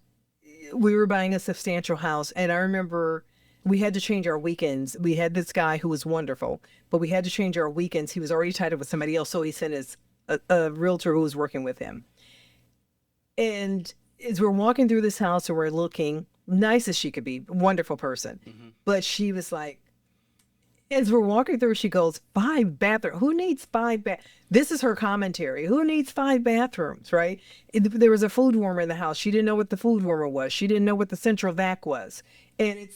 we were buying a substantial house. And I remember we had to change our weekends. We had this guy who was wonderful, but we had to change our weekends. He was already tied up with somebody else. So he sent us a realtor who was working with him. And as we're walking through this house and we're looking, nice as she could be, wonderful person. But she was like, as we're walking through, she goes, 5 bathrooms. Who needs 5 This is her commentary. Who needs 5 bathrooms, right? There was a food warmer in the house. She didn't know what the food warmer was. She didn't know what the central vac was. And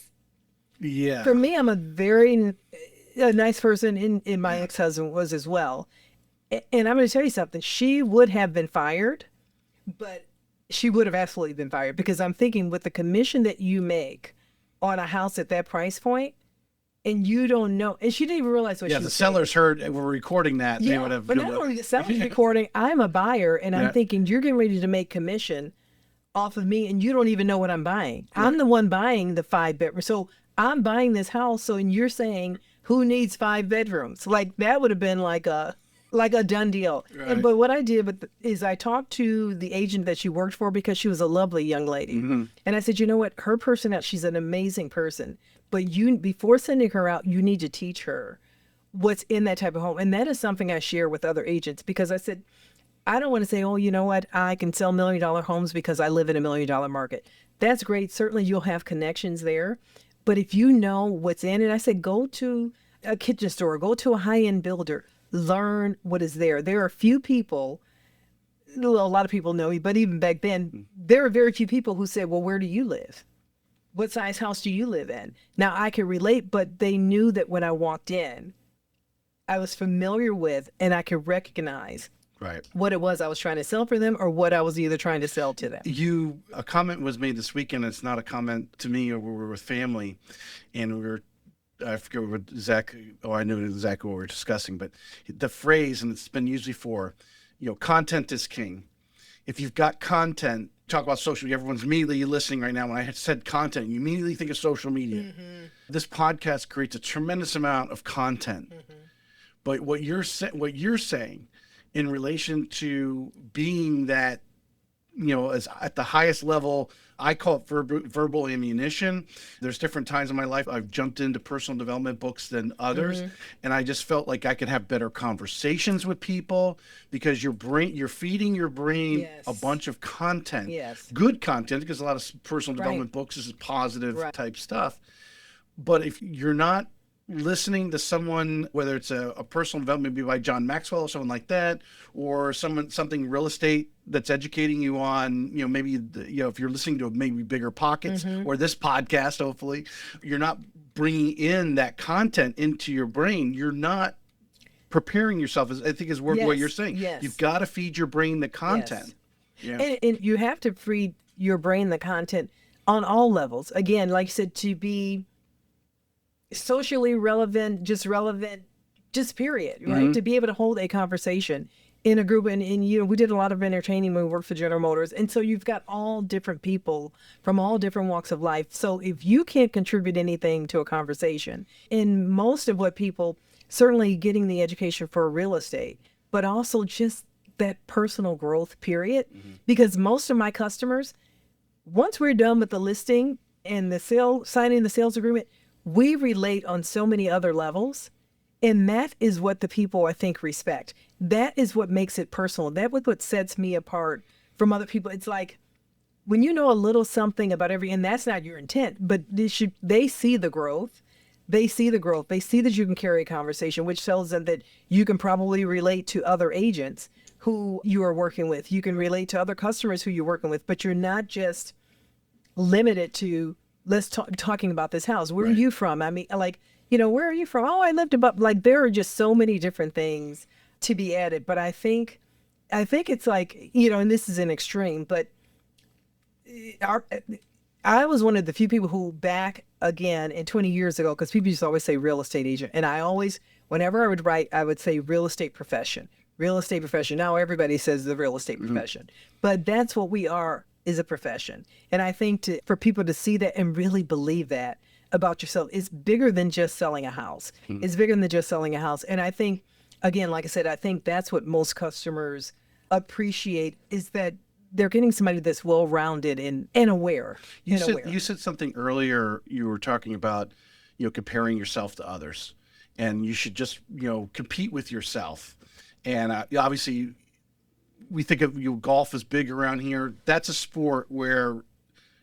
for me, I'm a very nice person, and my ex-husband was as well. And I'm going to tell you something. She would have been fired, but she would have absolutely been fired, because I'm thinking with the commission that you make on a house at that price point, and you don't know, and she didn't even realize what she was the sellers heard we're recording that. Yeah, they would have. But not only the sellers recording, I'm a buyer, and I'm thinking you're getting ready to make commission off of me, and you don't even know what I'm buying. Right. I'm the one buying the 5 bedroom, so I'm buying this house. And you're saying who needs 5 bedrooms? Like that would have been like a done deal. Right. But what I did is I talked to the agent that she worked for, because she was a lovely young lady. And I said, you know what? Her personality, she's an amazing person. But before sending her out, you need to teach her what's in that type of home. And that is something I share with other agents, because I said, I don't want to say, oh, you know what? I can sell $1 million homes because I live in $1 million market. That's great. Certainly you'll have connections there. But if you know what's in it, I said, go to a kitchen store, go to a high-end builder, learn what is there. There are a few people, a lot of people know me, but even back then, there are very few people who said, well, where do you live? What size house do you live in? Now I can relate, but they knew that when I walked in, I was familiar with, and I could recognize Right. what it was I was trying to sell for them or what I was either trying to sell to them. A comment was made this weekend. It's not a comment to me, or we were with family, and I forget what exactly, I knew exactly what we were discussing, but the phrase, and it's been used before, content is king. If you've got content, talk about social media, everyone's immediately listening right now. When I said content, you immediately think of social media. Mm-hmm. This podcast creates a tremendous amount of content. Mm-hmm. But what you're saying in relation to being that, as at the highest level, I call it verbal ammunition. There's different times in my life I've jumped into personal development books than others. Mm-hmm. And I just felt like I could have better conversations with people because you're feeding your brain yes. a bunch of content, yes. good content, because a lot of personal development books is positive type stuff. But if you're not listening to someone, whether it's a personal development, maybe by John Maxwell or someone like that, or something real estate that's educating you on, maybe, if you're listening to maybe Bigger Pockets or this podcast, hopefully, you're not bringing in that content into your brain. You're not preparing yourself, I think is what you're saying. Yes. You've got to feed your brain the content. Yes. Yeah. And you have to feed your brain the content on all levels. Again, like you said, to be socially relevant, just period, right? Mm-hmm. To be able to hold a conversation in a group. And we did a lot of entertaining when we worked for General Motors. And so you've got all different people from all different walks of life. So if you can't contribute anything to a conversation, in most of what people, certainly getting the education for real estate, but also just that personal growth period, because most of my customers, once we're done with the listing and signing the sales agreement, we relate on so many other levels. And that is what the people, I think, respect. That is what makes it personal. That is what sets me apart from other people. It's like when you know a little something about and that's not your intent, but they see the growth. They see the growth. They see that you can carry a conversation, which tells them that you can probably relate to other agents who you are working with. You can relate to other customers who you're working with, but you're not just limited to talking about this house. Where are you from? I mean, where are you from? Oh, I lived above. There are just so many different things to be added. But I think it's like, and this is an extreme, but I was one of the few people who back again in 20 years ago, because people used to always say real estate agent. And I always, whenever I would write, I would say real estate profession. Now everybody says the real estate profession, but that's what we are, is a profession. And I think for people to see that and really believe that about yourself, it's bigger than just selling a house. It's bigger than just selling a house. And I think, again, like I said, I think that's what most customers appreciate, is that they're getting somebody that's well-rounded and aware. You said something earlier. You were talking about, comparing yourself to others, and you should just, compete with yourself. And obviously, we think of golf as big around here. That's a sport where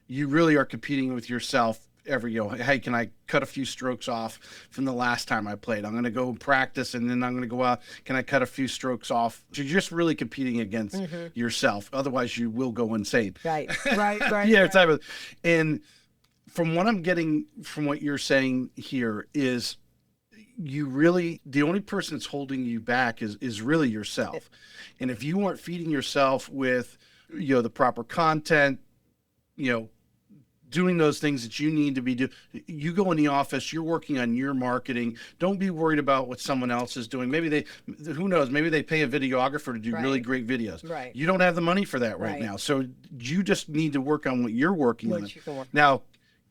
you really are competing with yourself every, hey, can I cut a few strokes off from the last time I played? I'm going to go practice, and then I'm going to go out. Can I cut a few strokes off? You're just really competing against yourself. Otherwise, you will go insane. Right. Yeah. Right. And from what I'm getting from what you're saying here is, the only person that's holding you back is really yourself. And if you aren't feeding yourself with, the proper content, doing those things that you need to be doing, you go in the office, you're working on your marketing. Don't be worried about what someone else is doing. Who knows, maybe they pay a videographer to do really great videos. Right. You don't have the money for that right now. So you just need to work on what you're working on. Now,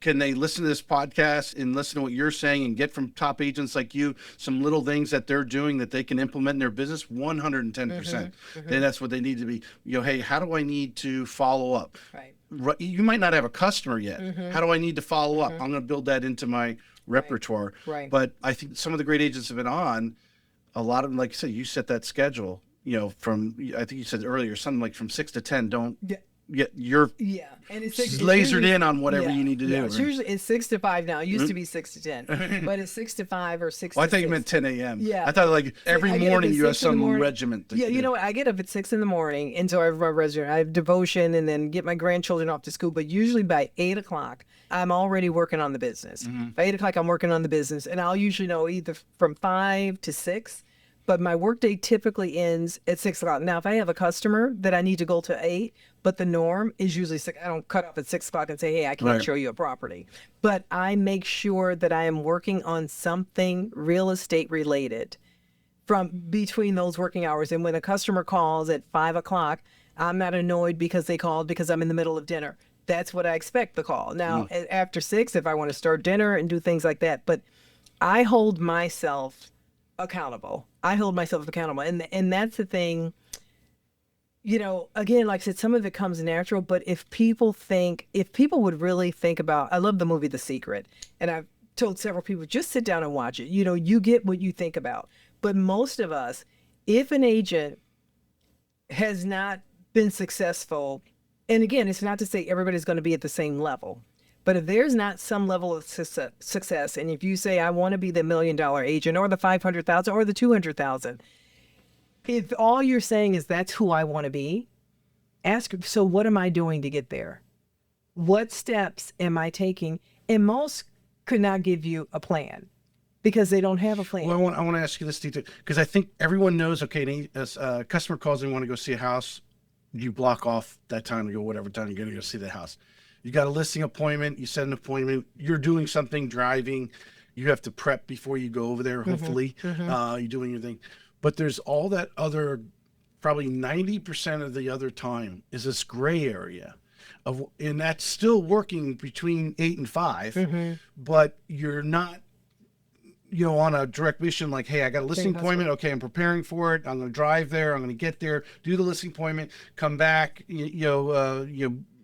can they listen to this podcast and listen to what you're saying and get from top agents like you some little things that they're doing that they can implement in their business? 110%. Then that's what they need to be. Hey, how do I need to follow up? Right. You might not have a customer yet. How do I need to follow up? I'm going to build that into my repertoire. Right. But I think some of the great agents have been on, a lot of them, like you said, you set that schedule, from, I think you said earlier, something like from 6 to 10, you're and it's lasered usually, in on whatever you need to do. It's usually it's 6 to 5 now. It used to be 6 to 10, but it's 6 to 5 or 6 Well, to I thought you 6. meant 10 a.m. Yeah. I thought like every I get up morning at you have 6 in the some morning. regiment. That Yeah, you know what? I get up at 6 in the morning until I have my regimen. I have devotion and then get my grandchildren off to school. But usually by 8 o'clock, I'm already working on the business. By 8 o'clock, I'm working on the business. And I'll usually know either from 5 to 6. But my workday typically ends at 6 o'clock. Now, if I have a customer that I need to go to 8, but the norm is usually 6, I don't cut off at 6 o'clock and say, hey, I can't show you a property. But I make sure that I am working on something real estate related from between those working hours. And when a customer calls at 5 o'clock, I'm not annoyed because they called because I'm in the middle of dinner. That's what I expect the call. Now, after 6, if I want to start dinner and do things like that. But I hold myself accountable. And that's the thing, again, like I said, some of it comes natural, but if people would really think about, I love the movie The Secret, and I've told several people, just sit down and watch it. You get what you think about. But most of us, if an agent has not been successful, and again, it's not to say everybody's going to be at the same level, but if there's not some level of success, and if you say, I want to be the $1 million agent or the 500,000 or the 200,000, if all you're saying is that's who I want to be, ask, so what am I doing to get there? What steps am I taking? And most could not give you a plan because they don't have a plan. Well, I want to ask you this, Tita, because I think everyone knows, okay, as a customer calls and want to go see a house, you block off that time to go, whatever time you're going to go see the house. You got a listing appointment, you set an appointment, you're doing something, driving, you have to prep before you go over there, hopefully, you're doing your thing. But there's all that other, probably 90% of the other time is this gray area. And that's still working between 8 and 5, but you're not, on a direct mission, like, hey, I got a listing appointment. Okay, I'm preparing for it. I'm going to drive there. I'm going to get there, do the listing appointment, come back,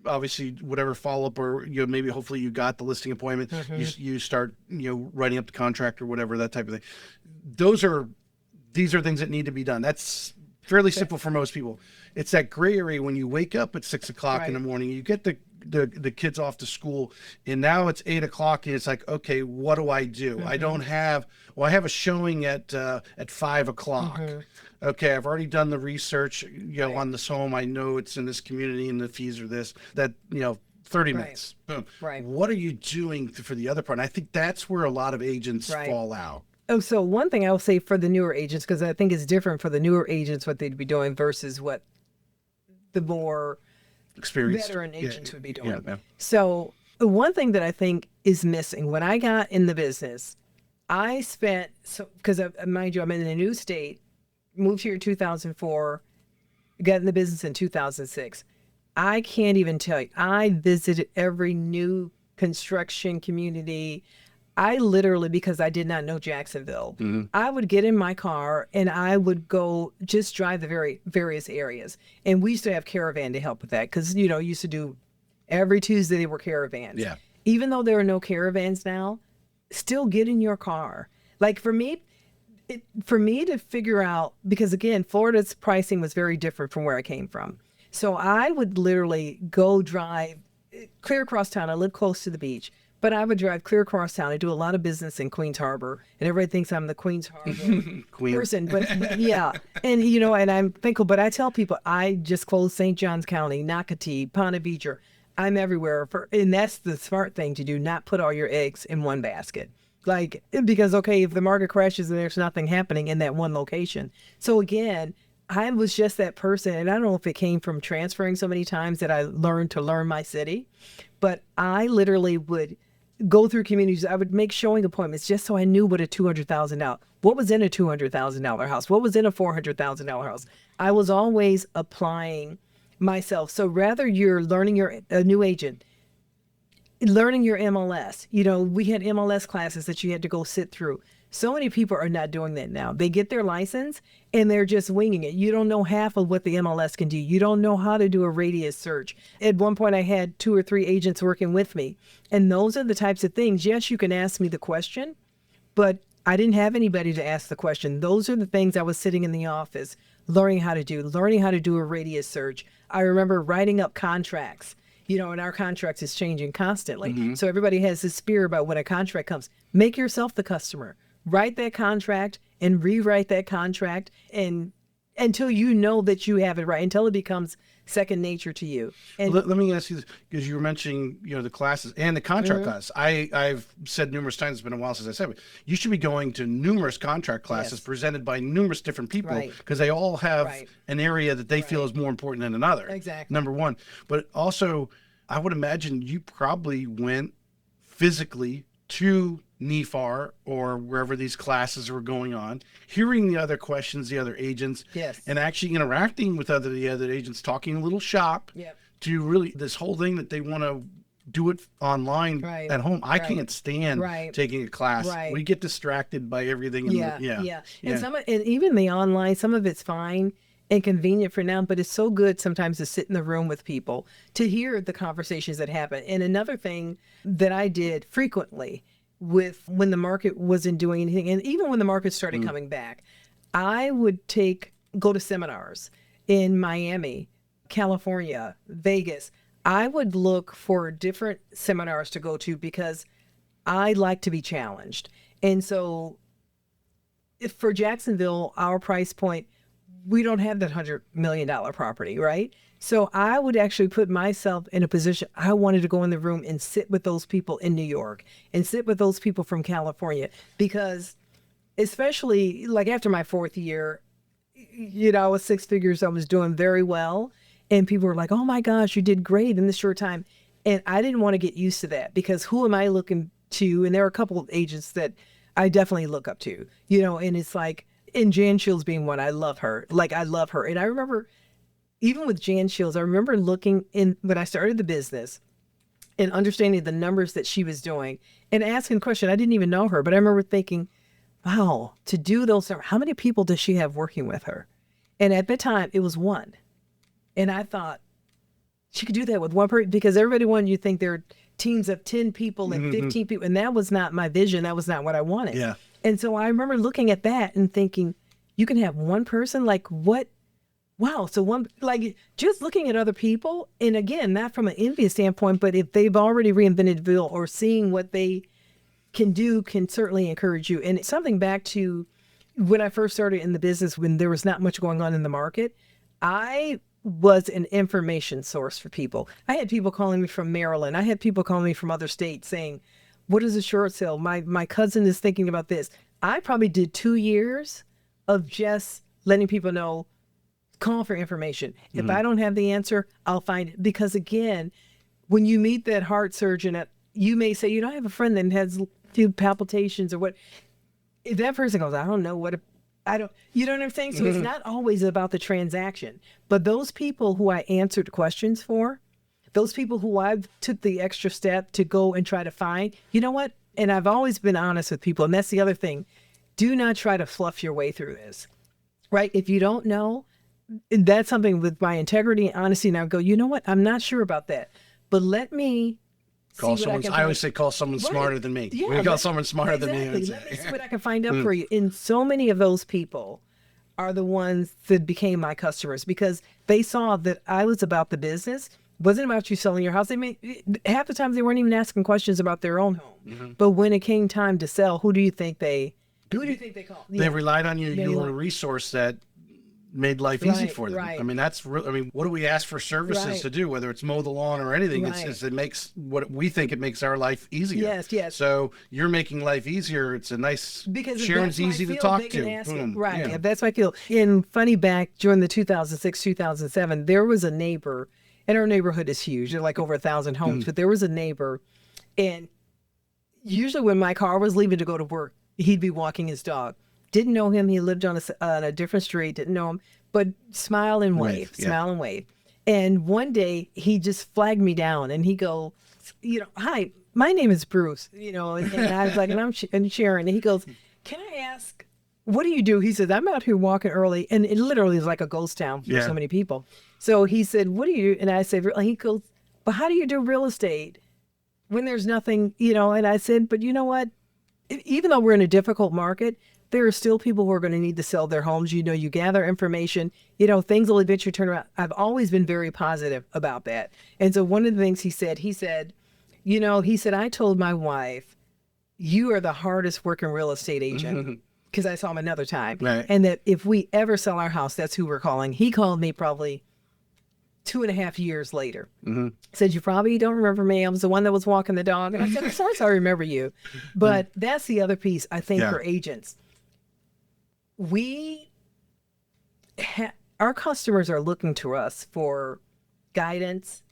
obviously whatever follow-up or maybe hopefully you got the listing appointment, you start writing up the contract or whatever, that type of thing. These are things that need to be done. That's fairly simple for most people. It's that gray area when you wake up at 6 o'clock in the morning, you get the kids off to school, and now it's 8 o'clock and it's like, okay, what do I do? I don't have, I have a showing at 5 o'clock. Okay, I've already done the research, on this home. I know it's in this community and the fees are this, 30 minutes. Boom. What are you doing for the other part? And I think that's where a lot of agents fall out. Oh, so one thing I'll say for the newer agents, because I think it's different for the newer agents what they'd be doing versus what the more experienced veteran agents would be doing. Yeah. So one thing that I think is missing when I got in the business, I spent, because mind you, I'm in a new state, moved here in 2004, got in the business in 2006. I can't even tell you. I visited every new construction community. I literally, because I did not know Jacksonville, I would get in my car and I would go just drive the various areas. And we used to have caravan to help with that because, used to do every Tuesday there were caravans. Yeah. Even though there are no caravans now, still get in your car. Like for me to figure out, because again, Florida's pricing was very different from where I came from. So I would literally go drive clear across town. I live close to the beach. But I would drive clear across town. I do a lot of business in Queens Harbor, and everybody thinks I'm the Queens Harbor person. But yeah, and and I'm thankful. But I tell people I just closed St. Johns County, Nocatee, Ponte Vedra. I'm everywhere, and that's the smart thing to do. Not put all your eggs in one basket, because if the market crashes and there's nothing happening in that one location. So again, I was just that person, and I don't know if it came from transferring so many times that I learned to learn my city, but I literally would go through communities. I would make showing appointments just so I knew what what was in a $200,000 house, what was in a $400,000 house. I was always applying myself. So rather you're learning a new agent, learning your MLS. We had MLS classes that you had to go sit through. So many people are not doing that now. They get their license and they're just winging it. You don't know half of what the MLS can do. You don't know how to do a radius search. At one point, I had 2 or 3 agents working with me. And those are the types of things. Yes, you can ask me the question, but I didn't have anybody to ask the question. Those are the things I was sitting in the office learning how to do a radius search. I remember writing up contracts, and our contracts is changing constantly. So everybody has this fear about when a contract comes. Make yourself the customer. Write that contract and rewrite that contract, and until you know that you have it right, until it becomes second nature to you. And let me ask you this, because you were mentioning, the classes and the contract classes. I've said numerous times, it's been a while since I said it, you should be going to numerous contract classes presented by numerous different people, because they all have an area that they feel is more important than another. Exactly. Number one. But also, I would imagine you probably went physically to NEFAR or wherever these classes were going on, hearing the other questions, the other agents, and actually interacting with the other agents, talking a little shop to really this whole thing that they want to do it online at home. I can't stand taking a class. We get distracted by everything. And even the online, some of it's fine and convenient for now, but it's so good sometimes to sit in the room with people to hear the conversations that happen. And another thing that I did frequently with when the market wasn't doing anything, and even when the market started coming back, I would go to seminars in Miami, California, Vegas. I would look for different seminars to go to because I like to be challenged. And so if for Jacksonville, our price point, we don't have that $100 million property, right? So I would actually put myself in a position, I wanted to go in the room and sit with those people in New York and sit with those people from California, because especially like after my fourth year, I was six figures, I was doing very well. And people were like, oh my gosh, you did great in this short time. And I didn't want to get used to that, because who am I looking to? And there are a couple of agents that I definitely look up to, and it's like, and Jan Shields being one, I love her. I love her. And I remember, even with Jan Shields, I remember looking in when I started the business and understanding the numbers that she was doing and asking a question. I didn't even know her, but I remember thinking, wow, to do those, how many people does she have working with her? And at the time, it was one. And I thought, she could do that with one person, because everybody wanted you to think there are teams of 10 people and 15 people. And that was not my vision. That was not what I wanted. Yeah. And so I remember looking at that and thinking, you can have one person? Like what? Wow. So just looking at other people, and again, not from an envious standpoint, but if they've already reinvented the wheel or seeing what they can do can certainly encourage you. And it's something back to when I first started in the business, when there was not much going on in the market, I was an information source for people. I had people calling me from Maryland. I had people calling me from other states saying, what is a short sale? My cousin is thinking about this. I probably did 2 years of just letting people know, call for information. If I don't have the answer, I'll find it. Because again, when you meet that heart surgeon, you may say, I have a friend that has a few palpitations or what. If that person goes, I don't know what, you know what I'm saying? So it's not always about the transaction, but those people who I answered questions for, those people who I've took the extra step to go and try to find, you know what? And I've always been honest with people. And that's the other thing. Do not try to fluff your way through this, right? If you don't know, that's something with my integrity and honesty. And I'll go, you know what? I'm not sure about that, but let me call someone. I always say, call someone smarter than me. Yeah, we call someone smarter than me. Let me see what I can find out for you. And so many of those people are the ones that became my customers, because they saw that I was about the business. Wasn't about you selling your house. Half the time they weren't even asking questions about their own home. But when it came time to sell, who do you think they called? They relied on you. You were a resource that made life easy for them. I mean, that's real. I mean, what do we ask for services to do, whether it's mow the lawn or anything? It makes what we think it makes our life easier. Yes. So you're making life easier. It's a nice, because Sharon's easy to talk to. Yeah, that's what I feel. And funny, back during the 2006, 2007, there was a neighbor, and our neighborhood is huge. There are like over 1,000 homes, but there was a neighbor, and usually when my car was leaving to go to work, he'd be walking his dog. Didn't know him. He lived on a different street. Didn't know him, but smile and wave. And one day he just flagged me down, and he goes, hi, my name is Bruce. And I was like, and I'm Sharon. And he goes, can I ask, what do you do? He says, I'm out here walking early, and it literally is like a ghost town for so many people. So he said, what do you? And I said, he goes, but how do you do real estate when there's nothing? And I said, but you know what? Even though we're in a difficult market, there are still people who are going to need to sell their homes. You know, you gather information, you know, things will eventually turn around. I've always been very positive about that. And so one of the things he said, you know, he said, I told my wife, you are the hardest working real estate agent, because I saw him another time. Right. And that if we ever sell our house, that's who we're calling. He called me probably 2.5 years later. Said, you probably don't remember me. I was the one that was walking the dog. And I said, of course I remember you. But that's the other piece, I think, for agents. Our customers are looking to us for guidance,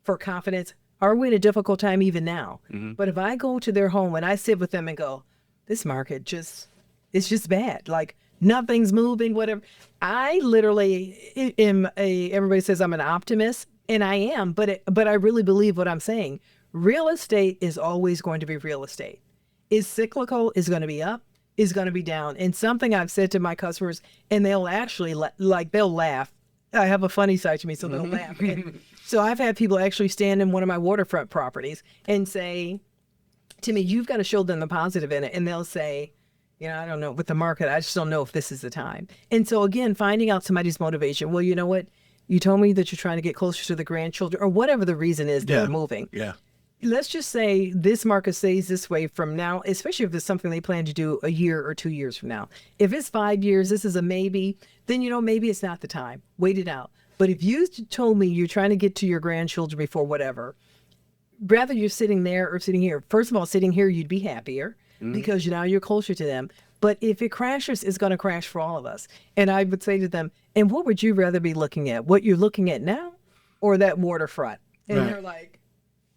for confidence. Are we in a difficult time even now? But if I go to their home and I sit with them and go, this market it's just bad. Like, nothing's moving, whatever. I literally everybody says I'm an optimist, and I am, but I really believe what I'm saying. Real estate is always going to be real estate. It's cyclical, is going to be up, is going to be down. And something I've said to my customers, and they'll actually they'll laugh. I have a funny side to me, so they'll laugh. And so I've had people actually stand in one of my waterfront properties and say to me, you've got to show them the positive in it. And they'll say, you know, I don't know, with the market, I just don't know if this is the time. And so again, finding out somebody's motivation. Well, you know what? You told me that you're trying to get closer to the grandchildren, or whatever the reason is they're moving. Yeah. Let's just say this market stays this way from now, especially if it's something they plan to do a year or 2 years from now. If it's 5 years, this is a maybe, then, you know, maybe it's not the time. Wait it out. But if you told me you're trying to get to your grandchildren before whatever, rather you're sitting there or sitting here. First of all, sitting here, you'd be happier because now you're closer to them. But if it crashes, it's going to crash for all of us. And I would say to them, and what would you rather be looking at? What you're looking at now or that waterfront? And they're like,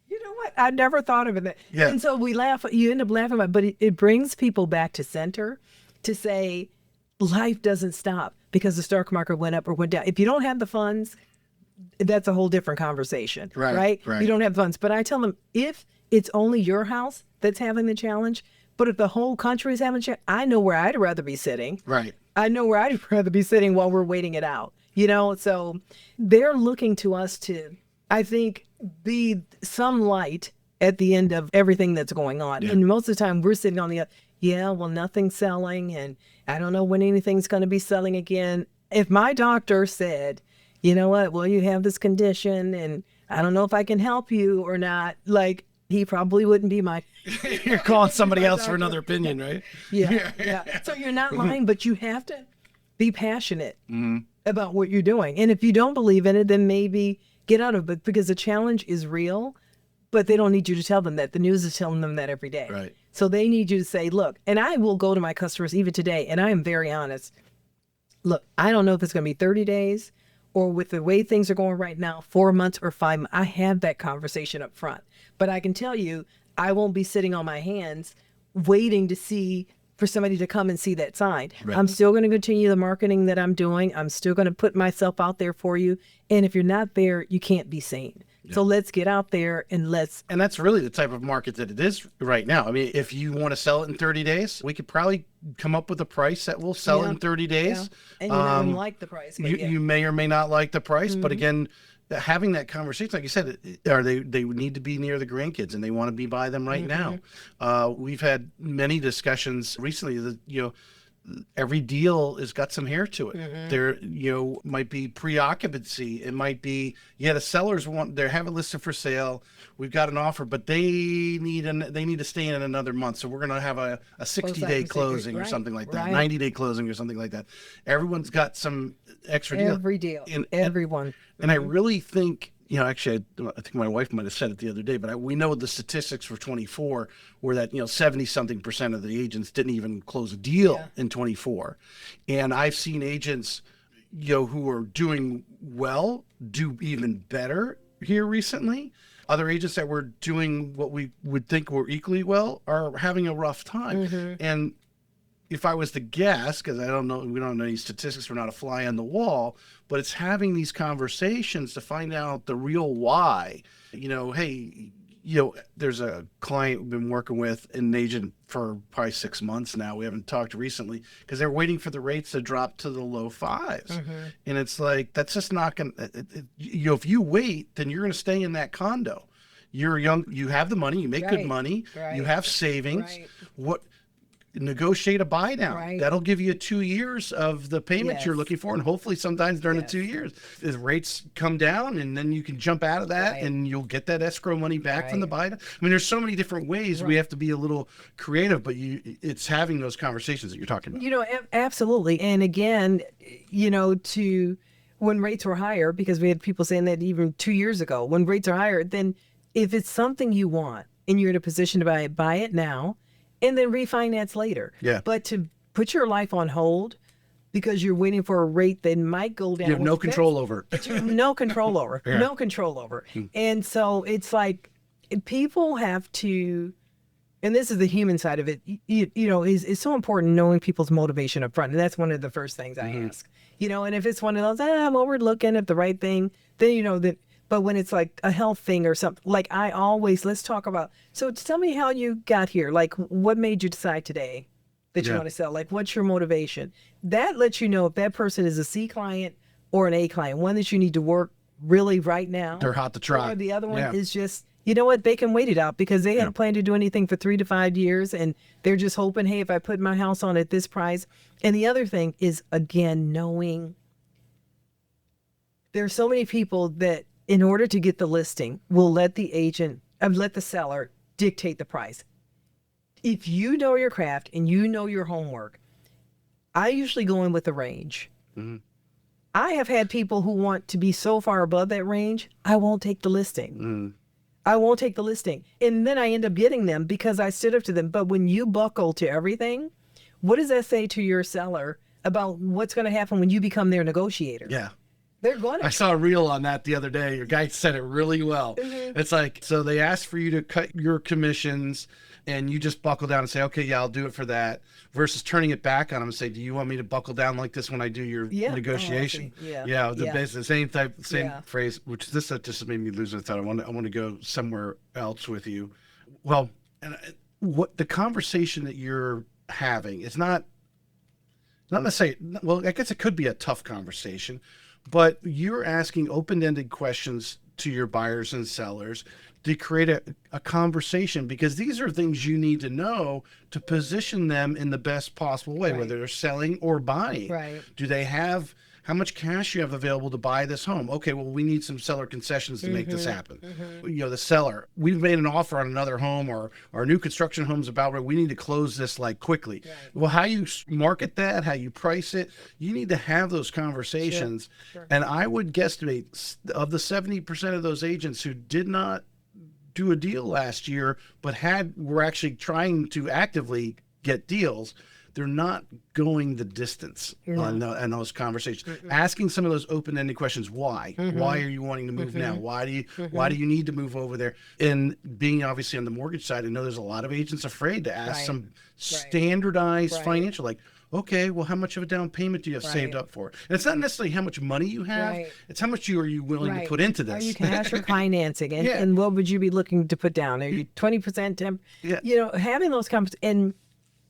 you know what? I never thought of it. Yeah. And so we laugh, you end up laughing about it, but it brings people back to center to say life doesn't stop because the stock market went up or went down. If you don't have the funds, that's a whole different conversation, right? You don't have funds. But I tell them, if it's only your house that's having the challenge, but if the whole country is having a challenge, I know where I'd rather be sitting. Right. I know where I'd rather be sitting while we're waiting it out, you know? So they're looking to us to, I think, be some light at the end of everything that's going on. And most of the time we're sitting on the, well, nothing's selling and I don't know when anything's going to be selling again. If my doctor said, you know what, well, you have this condition and I don't know if I can help you or not, like, he probably wouldn't be my... You're calling somebody else for another opinion, right? Yeah. So you're not lying, but you have to be passionate about what you're doing. And if you don't believe in it, then maybe get out of it, because the challenge is real, but they don't need you to tell them that. The news is telling them that every day. Right. So they need you to say, look, and I will go to my customers even today, and I am very honest. Look, I don't know if it's going to be 30 days or with the way things are going right now, 4 months or 5 months. I have that conversation up front. But I can tell you, I won't be sitting on my hands waiting to see for somebody to come and see that sign. Right. I'm still going to continue the marketing that I'm doing. I'm still going to put myself out there for you. And if you're not there, you can't be seen. Yeah. So let's get out there and let's... And that's really the type of market that it is right now. I mean, if you want to sell it in 30 days, we could probably come up with a price that will sell it in 30 days. Yeah. And you don't even like the price. You may or may not like the price, but again, having that conversation, like you said, they need to be near the grandkids and they want to be by them right now. We've had many discussions recently that, you know, every deal has got some hair to it. There, you know, might be pre-occupancy. It might be, the sellers they have it listed for sale. We've got an offer, but they need to stay in another month. So we're going to have a 60-day closing or something like that, 90-day closing or something like that. Everyone's got some extra deal. Every deal, everyone. And I really think, you know, actually, I think my wife might have said it the other day, but we know the statistics for 24 were that, 70-something% of the agents didn't even close a deal in 24. And I've seen agents, who are doing well, do even better here recently. Other agents that were doing what we would think were equally well are having a rough time. And if I was to guess, because we don't know any statistics, we're not a fly on the wall, but it's having these conversations to find out the real why. Hey, there's a client we've been working with, an agent for probably 6 months now. We haven't talked recently because they're waiting for the rates to drop to the low fives. And it's like, that's just not going to, if you wait, then you're going to stay in that condo. You're young, you have the money, you make good money, you have savings. negotiate a buy down. Right. That'll give you 2 years of the payments you're Yes. looking for, and hopefully sometimes during Yes. the 2 years, the rates come down, and then you can jump out of that, Right. and you'll get that escrow money back from the Right. buy down. I mean, there's so many different ways we Right. have to be a little creative, but it's having those conversations that you're talking about. You know, absolutely. And again, you know, when rates were higher, because we had people saying that even 2 years ago, when rates are higher, then if it's something you want and you're in a position to buy it now and then refinance later. Yeah. But to put your life on hold because you're waiting for a rate that might go down. You have no control over it. You have no control over. Yeah. No control over. And so it's like people have to, and this is the human side of it, you know, it's so important knowing people's motivation up front. And that's one of the first things I ask. You know, and if it's one of those, I'm overlooking at the right thing, then you know that. But when it's like a health thing or something, like let's talk about. So tell me how you got here. Like, what made you decide today that you Yeah. want to sell? Like, what's your motivation? That lets you know if that person is a C client or an A client, one that you need to work really right now. They're hot to try. Or the other one Yeah. is just, you know what, they can wait it out because they hadn't planned to do anything for 3 to 5 years. And they're just hoping, hey, if I put my house on at this price. And the other thing is, again, knowing there's so many people that in order to get the listing will let the seller dictate the price. If you know your craft and you know your homework, I usually go in with a range. I have had people who want to be so far above that range, I won't take the listing. I won't take the listing. And then I end up getting them because I stood up to them. But when you buckle to everything, what does that say to your seller about what's going to happen when you become their negotiator? Yeah. They're going I to. saw a reel on that the other day. Your guy said it really well. It's like, so they ask for you to cut your commissions and you just buckle down and say, okay, yeah, I'll do it for that, versus turning it back on them and say, do you want me to buckle down like this when I do your negotiation? Oh, I see. Yeah. The Yeah. basic, same Yeah. phrase, which this just made me lose my thought. I want to go somewhere else with you. Well, and what the conversation that you're having, it's not necessarily, well, I guess it could be a tough conversation, but you're asking open-ended questions to your buyers and sellers to create a conversation, because these are things you need to know to position them in the best possible way, Right. whether they're selling or buying. Right. Do they have, how much cash you have available to buy this home? Okay, well, we need some seller concessions to make this happen. You know, the seller, we've made an offer on another home, or our new construction home's about where we need to close this like quickly. Right. Well, how you market that, how you price it, you need to have those conversations. Sure. And I would guesstimate of the 70% of those agents who did not do a deal last year, but were actually trying to actively get deals, they're not going the distance on those conversations. Asking some of those open-ended questions. Why? Why are you wanting to move now? Why do you need to move over there? And being obviously on the mortgage side, I know there's a lot of agents afraid to ask Right. some standardized Right. financial, like, okay, well, how much of a down payment do you have saved Right. up for? And it's not necessarily how much money you have. Right. It's how much are you willing to put into this. Are you cash or financing? And, Yeah. and what would you be looking to put down? Are you 20%, 10%? Yeah. You know, having those conversations. And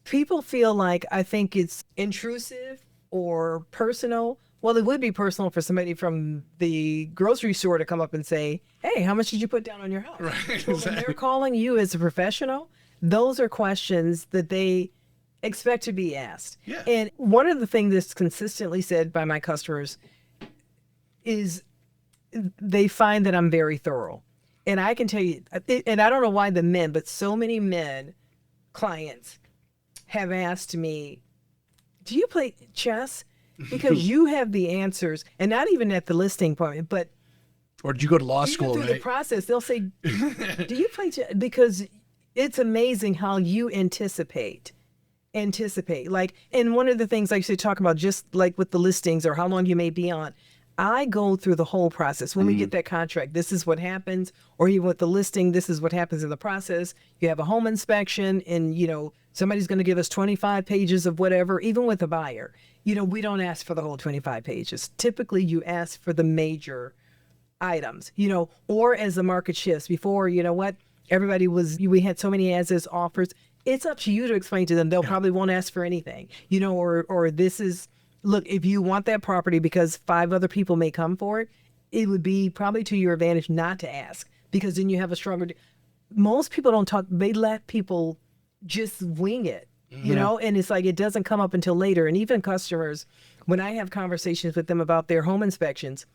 people feel like, I think it's intrusive or personal. Well, it would be personal for somebody from the grocery store to come up and say, hey, how much did you put down on your house? Right, But when they're calling you as a professional, those are questions that they expect to be asked. Yeah. And one of the things that's consistently said by my customers is they find that I'm very thorough. And I can tell you, and I don't know why the men, but so many men, clients, have asked me, do you play chess? Because you have the answers, and not even at the listing point, but Or did you go to law even school, through right? the process, they'll say, do you play chess? Because it's amazing how you anticipate. Like, and one of the things I used to talk about, just like with the listings or how long you may be on, I go through the whole process. When we get that contract, this is what happens, or even with the listing, this is what happens in the process. You have a home inspection and, you know, somebody's going to give us 25 pages of whatever, even with a buyer. You know, we don't ask for the whole 25 pages. Typically, you ask for the major items, you know, or as the market shifts. Before, you know what, we had so many as-is offers. It's up to you to explain to them. They'll probably won't ask for anything, you know, or this is, look, if you want that property because 5 other people may come for it, it would be probably to your advantage not to ask, because then you have a stronger. Most people don't talk. They let people just wing it. you know, and it's like it doesn't come up until later. And even customers, when I have conversations with them about their home inspections,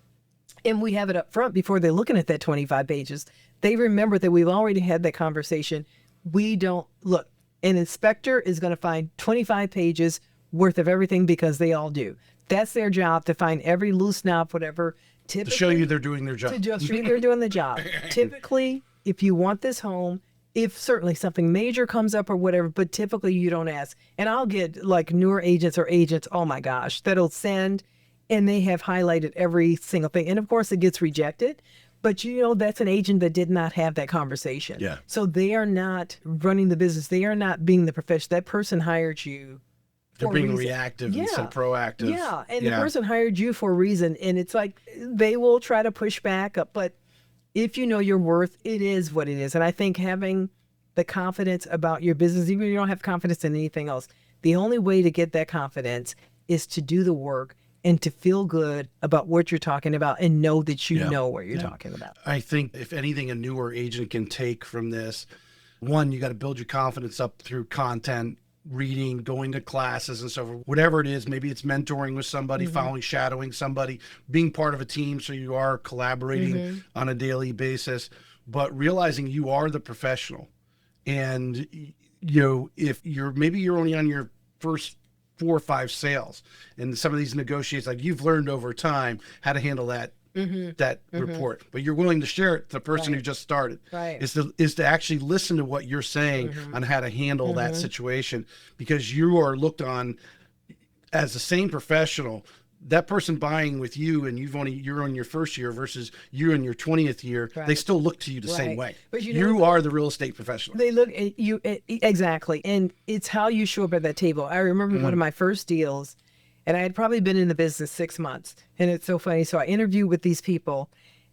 and we have it up front before they're looking at that 25 pages, they remember that we've already had that conversation. We don't look, an inspector is going to find 25 pages worth of everything because they all do. That's their job, to find every loose knob, whatever. To show you they're doing their job. To just show you they're doing the job. Typically, if you want this home, if certainly something major comes up or whatever, but typically you don't ask. And I'll get like newer agents or agents, oh my gosh, that'll send, and they have highlighted every single thing. And of course it gets rejected, but you know, that's an agent that did not have that conversation. Yeah. So they are not running the business. They are not being the professional. That person hired you. They're being reactive instead of proactive. Yeah. And the person hired you for a reason. And it's like, they will try to push back, but if you know your worth, it is what it is. And I think having the confidence about your business, even if you don't have confidence in anything else, the only way to get that confidence is to do the work and to feel good about what you're talking about and know that you know what you're talking about. I think if anything a newer agent can take from this, one, you got to build your confidence up through content, reading, going to classes and so forth, whatever it is. Maybe it's mentoring with somebody, following, shadowing somebody, being part of a team so you are collaborating on a daily basis, but realizing you are the professional. And you know, if you're only on your first 4 or 5 sales, and some of these negotiations, like you've learned over time how to handle that report, but you're willing to share it to the person who just started, is to actually listen to what you're saying on how to handle that situation, because you are looked on as the same professional. That person buying with you, and you're on your first year versus you're in your 20th year, they still look to you the same way. But you are the real estate professional. They look at you exactly, and it's how you show up at that table. I remember one of my first deals, and I had probably been in the business 6 months, and it's so funny. So I interviewed with these people,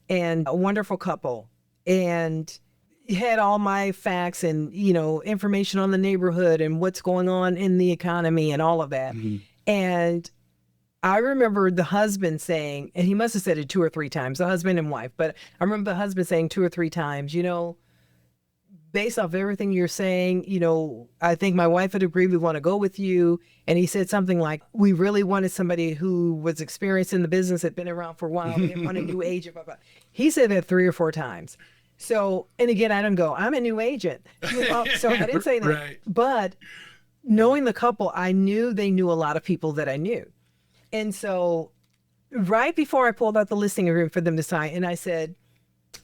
and a wonderful couple, and had all my facts and information on the neighborhood and what's going on in the economy and all of that, and I remember the husband saying, and he must have said it 2 or 3 times, the husband and wife, but I remember the husband saying 2 or 3 times, based off everything you're saying, I think my wife would agree, we want to go with you. And he said something like, we really wanted somebody who was experienced in the business, had been around for a while, we didn't want a new agent. Blah, blah. He said that 3 or 4 times. So, and again, I don't go, I'm a new agent. So I didn't say that. Right. But knowing the couple, I knew they knew a lot of people that I knew. And so right before I pulled out the listing agreement for them to sign, and I said,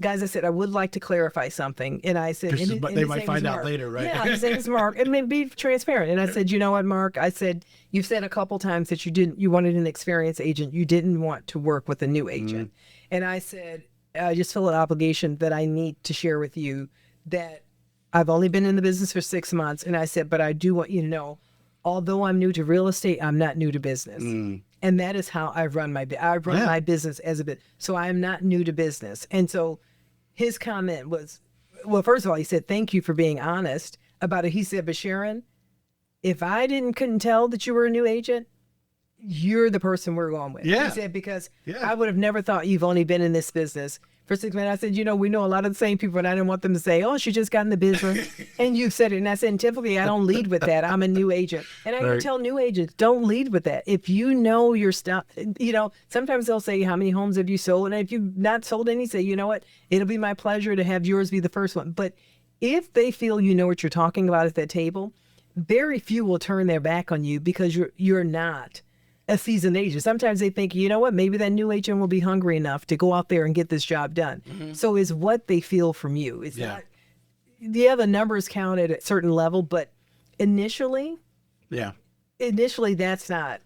guys, I would like to clarify something. And I said, but they might find out later, right? Yeah, his name is Mark. And be transparent. And I said, you know what, Mark? I said, you've said a couple times that you wanted an experienced agent. You didn't want to work with a new agent. And I said, I just feel an obligation that I need to share with you that I've only been in the business for 6 months. And I said, but I do want you to know, although I'm new to real estate, I'm not new to business. And that is how I run my business as a bit. So I am not new to business. And so his comment was, well, first of all, he said, thank you for being honest about it. He said, but Sharon, if I couldn't tell that you were a new agent, you're the person we're going with. Yeah. He said, because I would have never thought you've only been in this business for 6 months. I said, we know a lot of the same people, and I didn't want them to say, oh, she just got in the business. And you said it. And I said, and typically I don't lead with that. I'm a new agent. And I can tell new agents, don't lead with that. If you know your stuff, sometimes they'll say, how many homes have you sold? And if you've not sold any, say, you know what, it'll be my pleasure to have yours be the first one. But if they feel you know what you're talking about at that table, very few will turn their back on you because you're not a seasoned agent. Sometimes they think, you know what, maybe that new agent will be hungry enough to go out there and get this job done. So it's what they feel from you. It's not, the numbers count at a certain level, but initially that's not.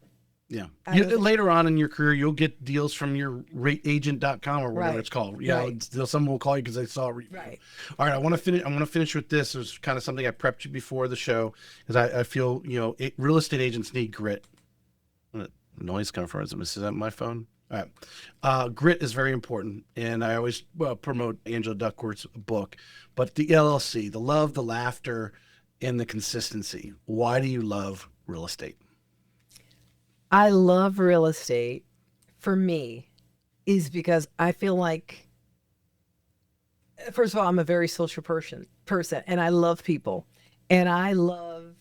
Yeah. Later on in your career, you'll get deals from your rateagent.com or whatever it's called. Someone will call you because they saw it. Right. All right. I want to finish with this. It was kind of something I prepped you before the show, because I feel, real estate agents need grit. Noise coming from is that my phone? All right. Grit is very important, and I always promote Angela Duckworth's book. But the LLC, the love, the laughter, and the consistency. Why do you love real estate? I love real estate, for me, is because I feel like, first of all, I'm a very social person, and I love people, and I love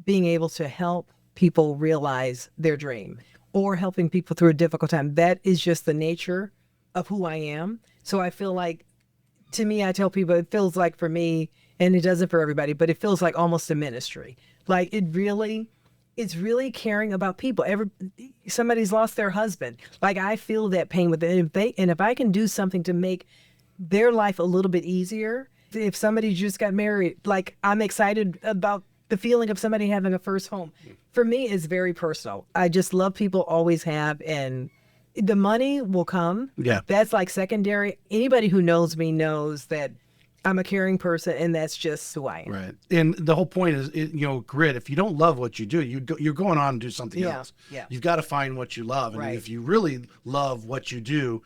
being able to help people realize their dream or helping people through a difficult time. That is just the nature of who I am. So I feel like, to me, I tell people it feels like for me, and it doesn't for everybody, but it feels like almost a ministry. Like it's really caring about people. Somebody's lost their husband. Like I feel that pain with it. And if I can do something to make their life a little bit easier, if somebody just got married, like I'm excited about the feeling of somebody having a first home. For me, it's very personal. I just love people, always have, and the money will come. Yeah. That's like secondary. Anybody who knows me knows that I'm a caring person, and that's just who I am. Right. And the whole point is, grit. If you don't love what you do, you're going on to do something else. Yeah. You've got to find what you love. And if you really love what you do,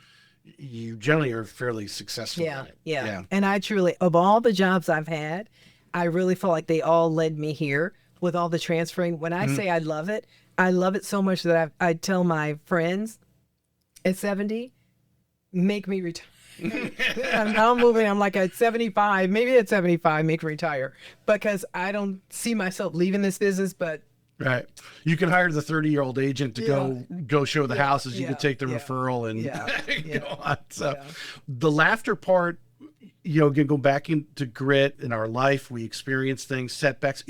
you generally are fairly successful. Yeah. And I truly, of all the jobs I've had, I really feel like they all led me here with all the transferring. When I say I love it so much that I tell my friends at 70, make me retire. I'm moving. I'm like at 75, maybe at 75, make me retire, because I don't see myself leaving this business. But right, you can hire the 30-year-old agent to go show the houses. You can take the referral and go on. So the laughter part, go back into grit in our life. We experience things, setbacks,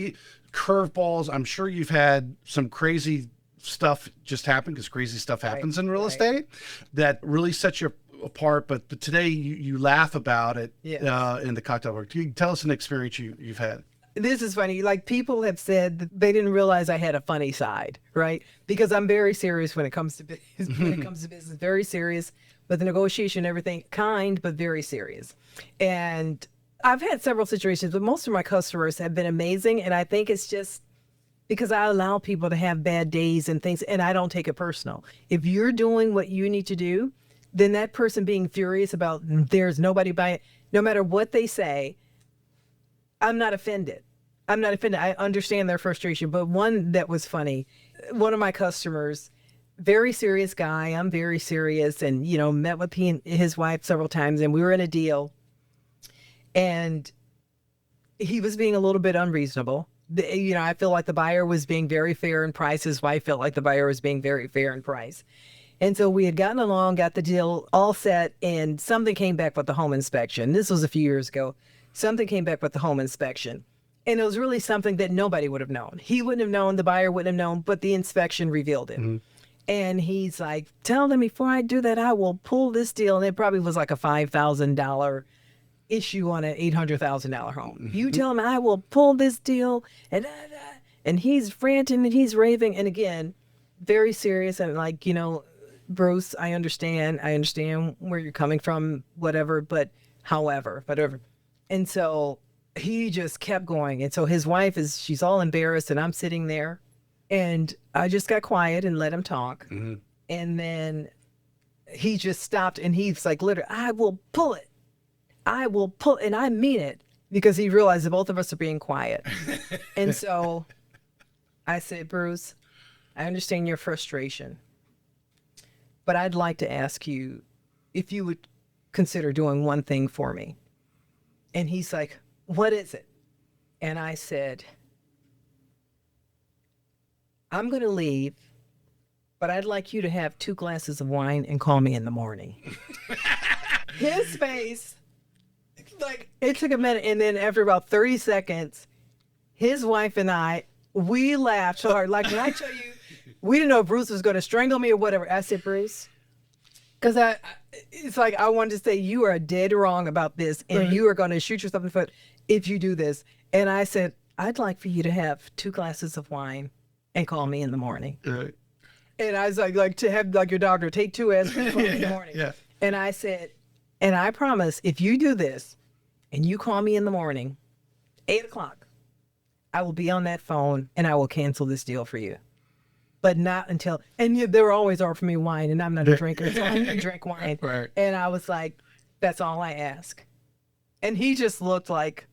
curveballs. I'm sure you've had some crazy stuff just happen, because crazy stuff happens in real estate that really sets you apart. But today you laugh about it in the cocktail work. Can you tell us an experience you've had? This is funny. Like, people have said that they didn't realize I had a funny side, right? Because I'm very serious when it comes to business. Very serious with the negotiation, everything, kind, but very serious. And I've had several situations, but most of my customers have been amazing. And I think it's just because I allow people to have bad days and things, and I don't take it personal. If you're doing what you need to do, then that person being furious about there's nobody buying, no matter what they say, I'm not offended. I understand their frustration. But one that was funny, one of my customers, very serious guy, I'm very serious, and, met with he and his wife several times, and we were in a deal, and he was being a little bit unreasonable. I feel like the buyer was being very fair in price. His wife felt like the buyer was being very fair in price. And so we had gotten along, got the deal all set, and something came back with the home inspection. This was a few years ago. Something came back with the home inspection. And it was really something that nobody would have known. He wouldn't have known, the buyer wouldn't have known, but the inspection revealed it. Mm-hmm. And he's like, tell them before I do that, I will pull this deal. And it probably was like a $5,000 issue on an $800,000 home. Mm-hmm. You tell him I will pull this deal, and he's ranting and he's raving. And again, very serious, and like, Bruce, I understand where you're coming from, whatever, but however, whatever. And so he just kept going. And so his wife she's all embarrassed, and I'm sitting there, and I just got quiet and let him talk. Mm-hmm. And then he just stopped, and he's like, literally, I will pull it. And I mean it, because he realized that both of us are being quiet. And so I said, Bruce, I understand your frustration, but I'd like to ask you if you would consider doing one thing for me. And he's like, what is it? And I said, I'm going to leave, but I'd like you to have 2 glasses of wine and call me in the morning. His face, like, it took a minute. And then after about 30 seconds, his wife and we laughed so hard. Like, when I tell you, we didn't know if Bruce was going to strangle me or whatever. I said, Bruce, because it's like I wanted to say, you are dead wrong about this, and you are going to shoot yourself in the foot if you do this. And I said, I'd like for you to have 2 glasses of wine and call me in the morning. Right. And I was like to have like your doctor take 2 aspirin in the morning. Yeah. And I said, and I promise, if you do this and you call me in the morning, 8:00, I will be on that phone and I will cancel this deal for you. But not until, and they were always offering me wine, and I'm not a drinker, so I didn't drink wine. Right. And I was like, that's all I ask. And he just looked like,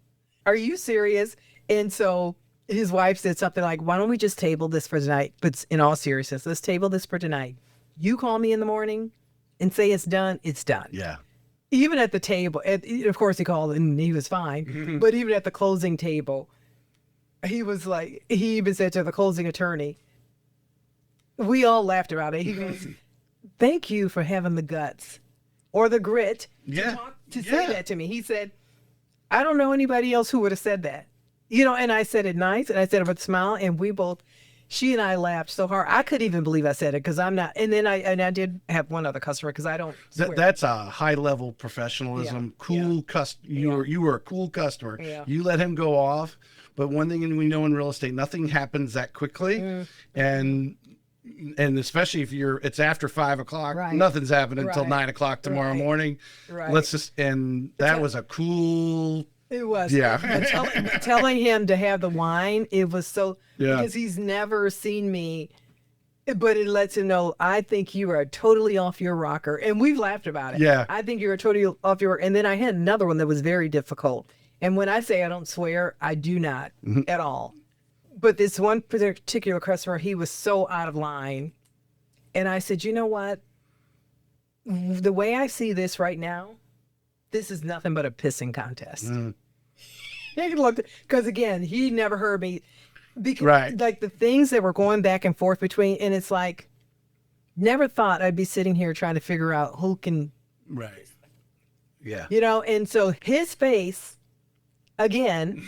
are you serious? And so his wife said something like, why don't we just table this for tonight? But in all seriousness, let's table this for tonight. You call me in the morning and say it's done, it's done. Yeah. Even at the table, of course he called and he was fine, but even at the closing table, he was like, he even said to the closing attorney, we all laughed about it. He goes, thank you for having the guts or the grit to say that to me. He said, I don't know anybody else who would have said that. You know, and I said it nice, and I said it with a smile, and she and I laughed so hard. I couldn't even believe I said it because I'm not. And then I did have one other customer because I don't swear. That's a high level professionalism. Cool You were a cool customer. Yeah. You let him go off. But one thing we know in real estate, nothing happens that quickly, and especially if it's after 5 o'clock, nothing's happening until 9 o'clock tomorrow morning. Right. That was a cool. It was. Yeah. Telling him to have the wine, it was so, because he's never seen me, but it lets him know, I think you are totally off your rocker. And we've laughed about it. Yeah. I think you're totally off your, and then I had another one that was very difficult. And when I say I don't swear, I do not at all. But this one particular customer, he was so out of line. And I said, you know what? The way I see this right now, this is nothing but a pissing contest. He looked, because again, he never heard me. Because, like the things that were going back and forth between, and it's like, never thought I'd be sitting here trying to figure out who can. Right. Yeah. You know, and so his face, again,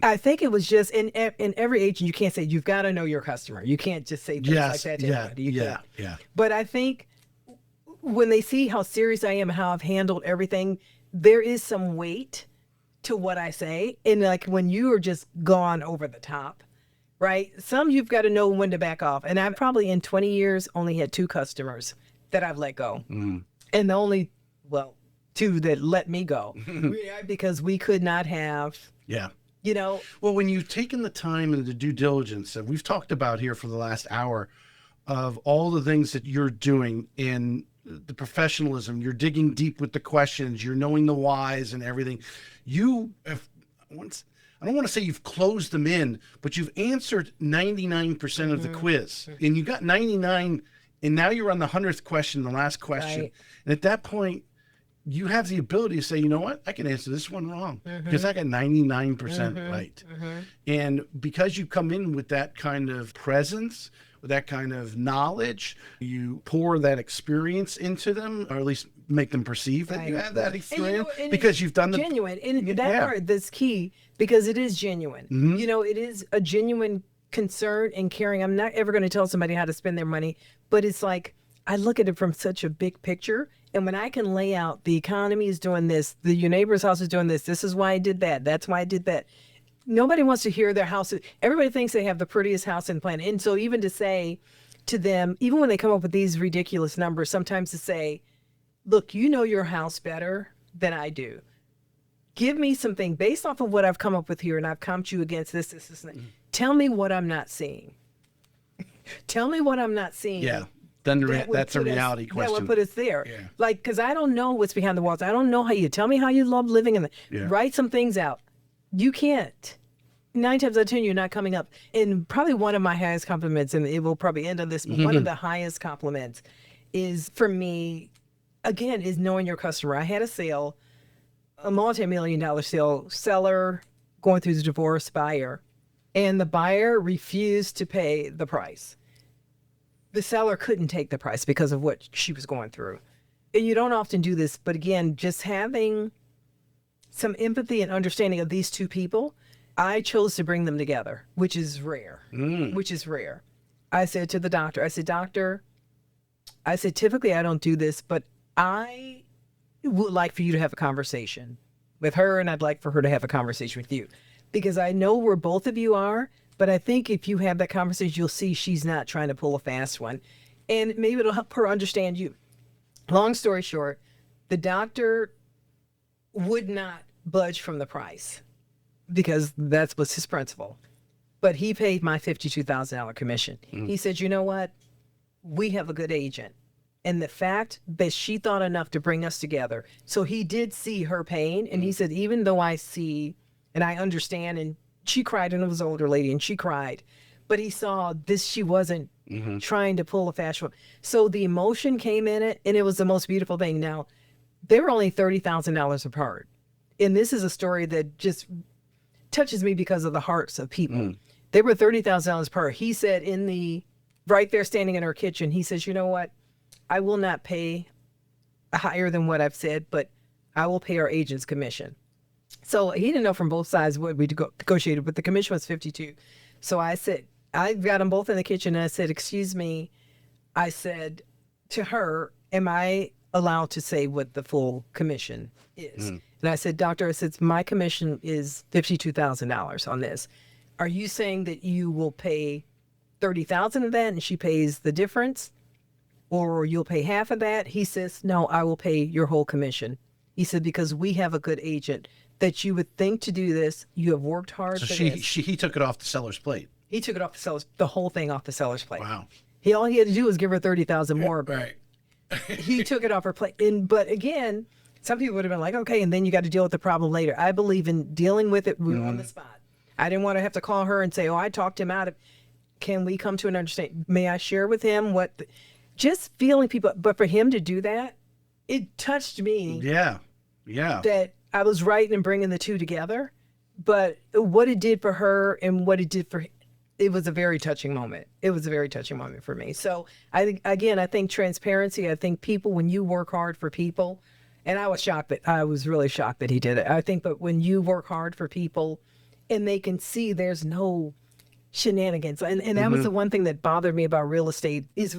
I think it was just in every agent, you can't say, you've got to know your customer. You can't just say things like that to anybody. Yeah. But I think when they see how serious I am and how I've handled everything, there is some weight to what I say. And like when you are just gone over the top, right? Some you've got to know when to back off. And I've probably in 20 years only had 2 customers that I've let go. And the only, 2 that let me go because we could not have, you know. Well, when you've taken the time and the due diligence that we've talked about here for the last hour of all the things that you're doing in the professionalism, you're digging deep with the questions, you're knowing the whys and everything. You have once, I don't want to say you've closed them in, but you've answered 99% of the quiz, and you got 99, and now you're on the 100th question, the last question. And at that point, you have the ability to say, you know what, I can answer this one wrong because I got 99% right. And because you come in with that kind of presence, with that kind of knowledge, you pour that experience into them, or at least make them perceive that you have that experience, because you've done the genuine. And that part that's key, because it is genuine. You know, it is a genuine concern and caring. I'm not ever going to tell somebody how to spend their money, but it's like, I look at it from such a big picture. And when I can lay out, the economy is doing this, your neighbor's house is doing this, this is why I did that, that's why I did that. Nobody wants to hear their house. Everybody thinks they have the prettiest house in the planet. And so even to say to them, even when they come up with these ridiculous numbers, sometimes to say, look, you know your house better than I do. Give me something based off of what I've come up with here, and I've comped you against this. Tell me what I'm not seeing. Tell me what I'm not seeing. Yeah. Then that's a reality question. That would put us there. Yeah. Like, because I don't know what's behind the walls. I don't know how you tell me how you love living in write some things out. You can't. 9 times out of 10, you're not coming up. And probably one of my highest compliments, and it will probably end on this, but one of the highest compliments is, for me, again, is knowing your customer. I had a sale, a multi-million-dollar sale, seller going through the divorce, buyer, and the buyer refused to pay the price. The seller couldn't take the price because of what she was going through. And you don't often do this, but again, just having some empathy and understanding of these 2 people, I chose to bring them together, which is rare, I said to the doctor, I said, doctor, I said, typically I don't do this, but I would like for you to have a conversation with her, and I'd like for her to have a conversation with you, because I know where both of you are, but I think if you have that conversation, you'll see she's not trying to pull a fast one, and maybe it'll help her understand you. Long story short, the doctor would not budge from the price because that was his principle. But he paid my $52,000 commission. He said, you know what? We have a good agent. And the fact that she thought enough to bring us together. So he did see her pain. And he said, even though I see and I understand, and she cried, and it was an older lady, and she cried. But he saw this, she wasn't trying to pull a fast one. So the emotion came in it, and it was the most beautiful thing. Now, they were only $30,000 apart. And this is a story that just touches me because of the hearts of people. They were $30,000 per. He said right there standing in our kitchen, he says, you know what? I will not pay higher than what I've said, but I will pay our agent's commission. So he didn't know from both sides what we negotiated, but the commission was 52. So I said, I got them both in the kitchen and I said, excuse me. I said to her, am I allowed to say what the full commission is? And I said, doctor, I said, my commission is $52,000 on this. Are you saying that you will pay $30,000 of that and she pays the difference? Or you'll pay half of that? He says, no, I will pay your whole commission. He said, because we have a good agent that you would think to do this. You have worked hard for this. He took it off the seller's plate. He took it off the whole thing off the seller's plate. Wow. All he had to do was give her $30,000 more. Right. He took it off her plate. But again, some people would have been like, okay, and then you got to deal with the problem later. I believe in dealing with it on the spot. I didn't want to have to call her and say, oh, I talked him out of. Can we come to an understanding? May I share with him just feeling people, but for him to do that, it touched me. Yeah. That I was right in bringing the two together, but what it did for her and what it did for him, it was a very touching moment. It was a very touching moment for me. So I think transparency, I think people, when you work hard for people, and I was really shocked that he did it. I think, but when you work hard for people and they can see there's no shenanigans. And that was the one thing that bothered me about real estate is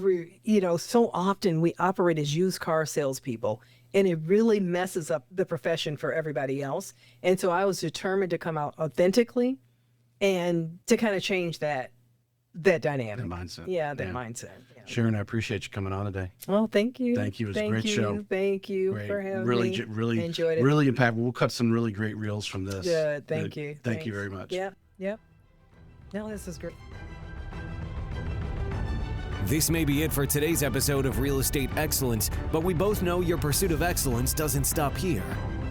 so often we operate as used car salespeople and it really messes up the profession for everybody else. And so I was determined to come out authentically and to kind of change that dynamic. That mindset. Yeah, that mindset. Yeah. Sharon, I appreciate you coming on today. Well, thank you. Thank you. It was a great show. Thank you for having me. Really enjoyed it. Really impactful. We'll cut some really great reels from this. Good. Thank you. Thank you very much. Yep. No, this is great. This may be it for today's episode of Real Estate Excellence, but we both know your pursuit of excellence doesn't stop here.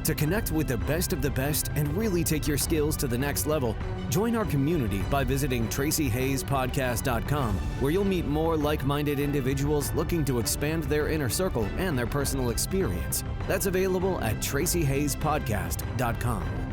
To connect with the best of the best and really take your skills to the next level, join our community by visiting TracyHayesPodcast.com, where you'll meet more like-minded individuals looking to expand their inner circle and their personal experience. That's available at TracyHayesPodcast.com.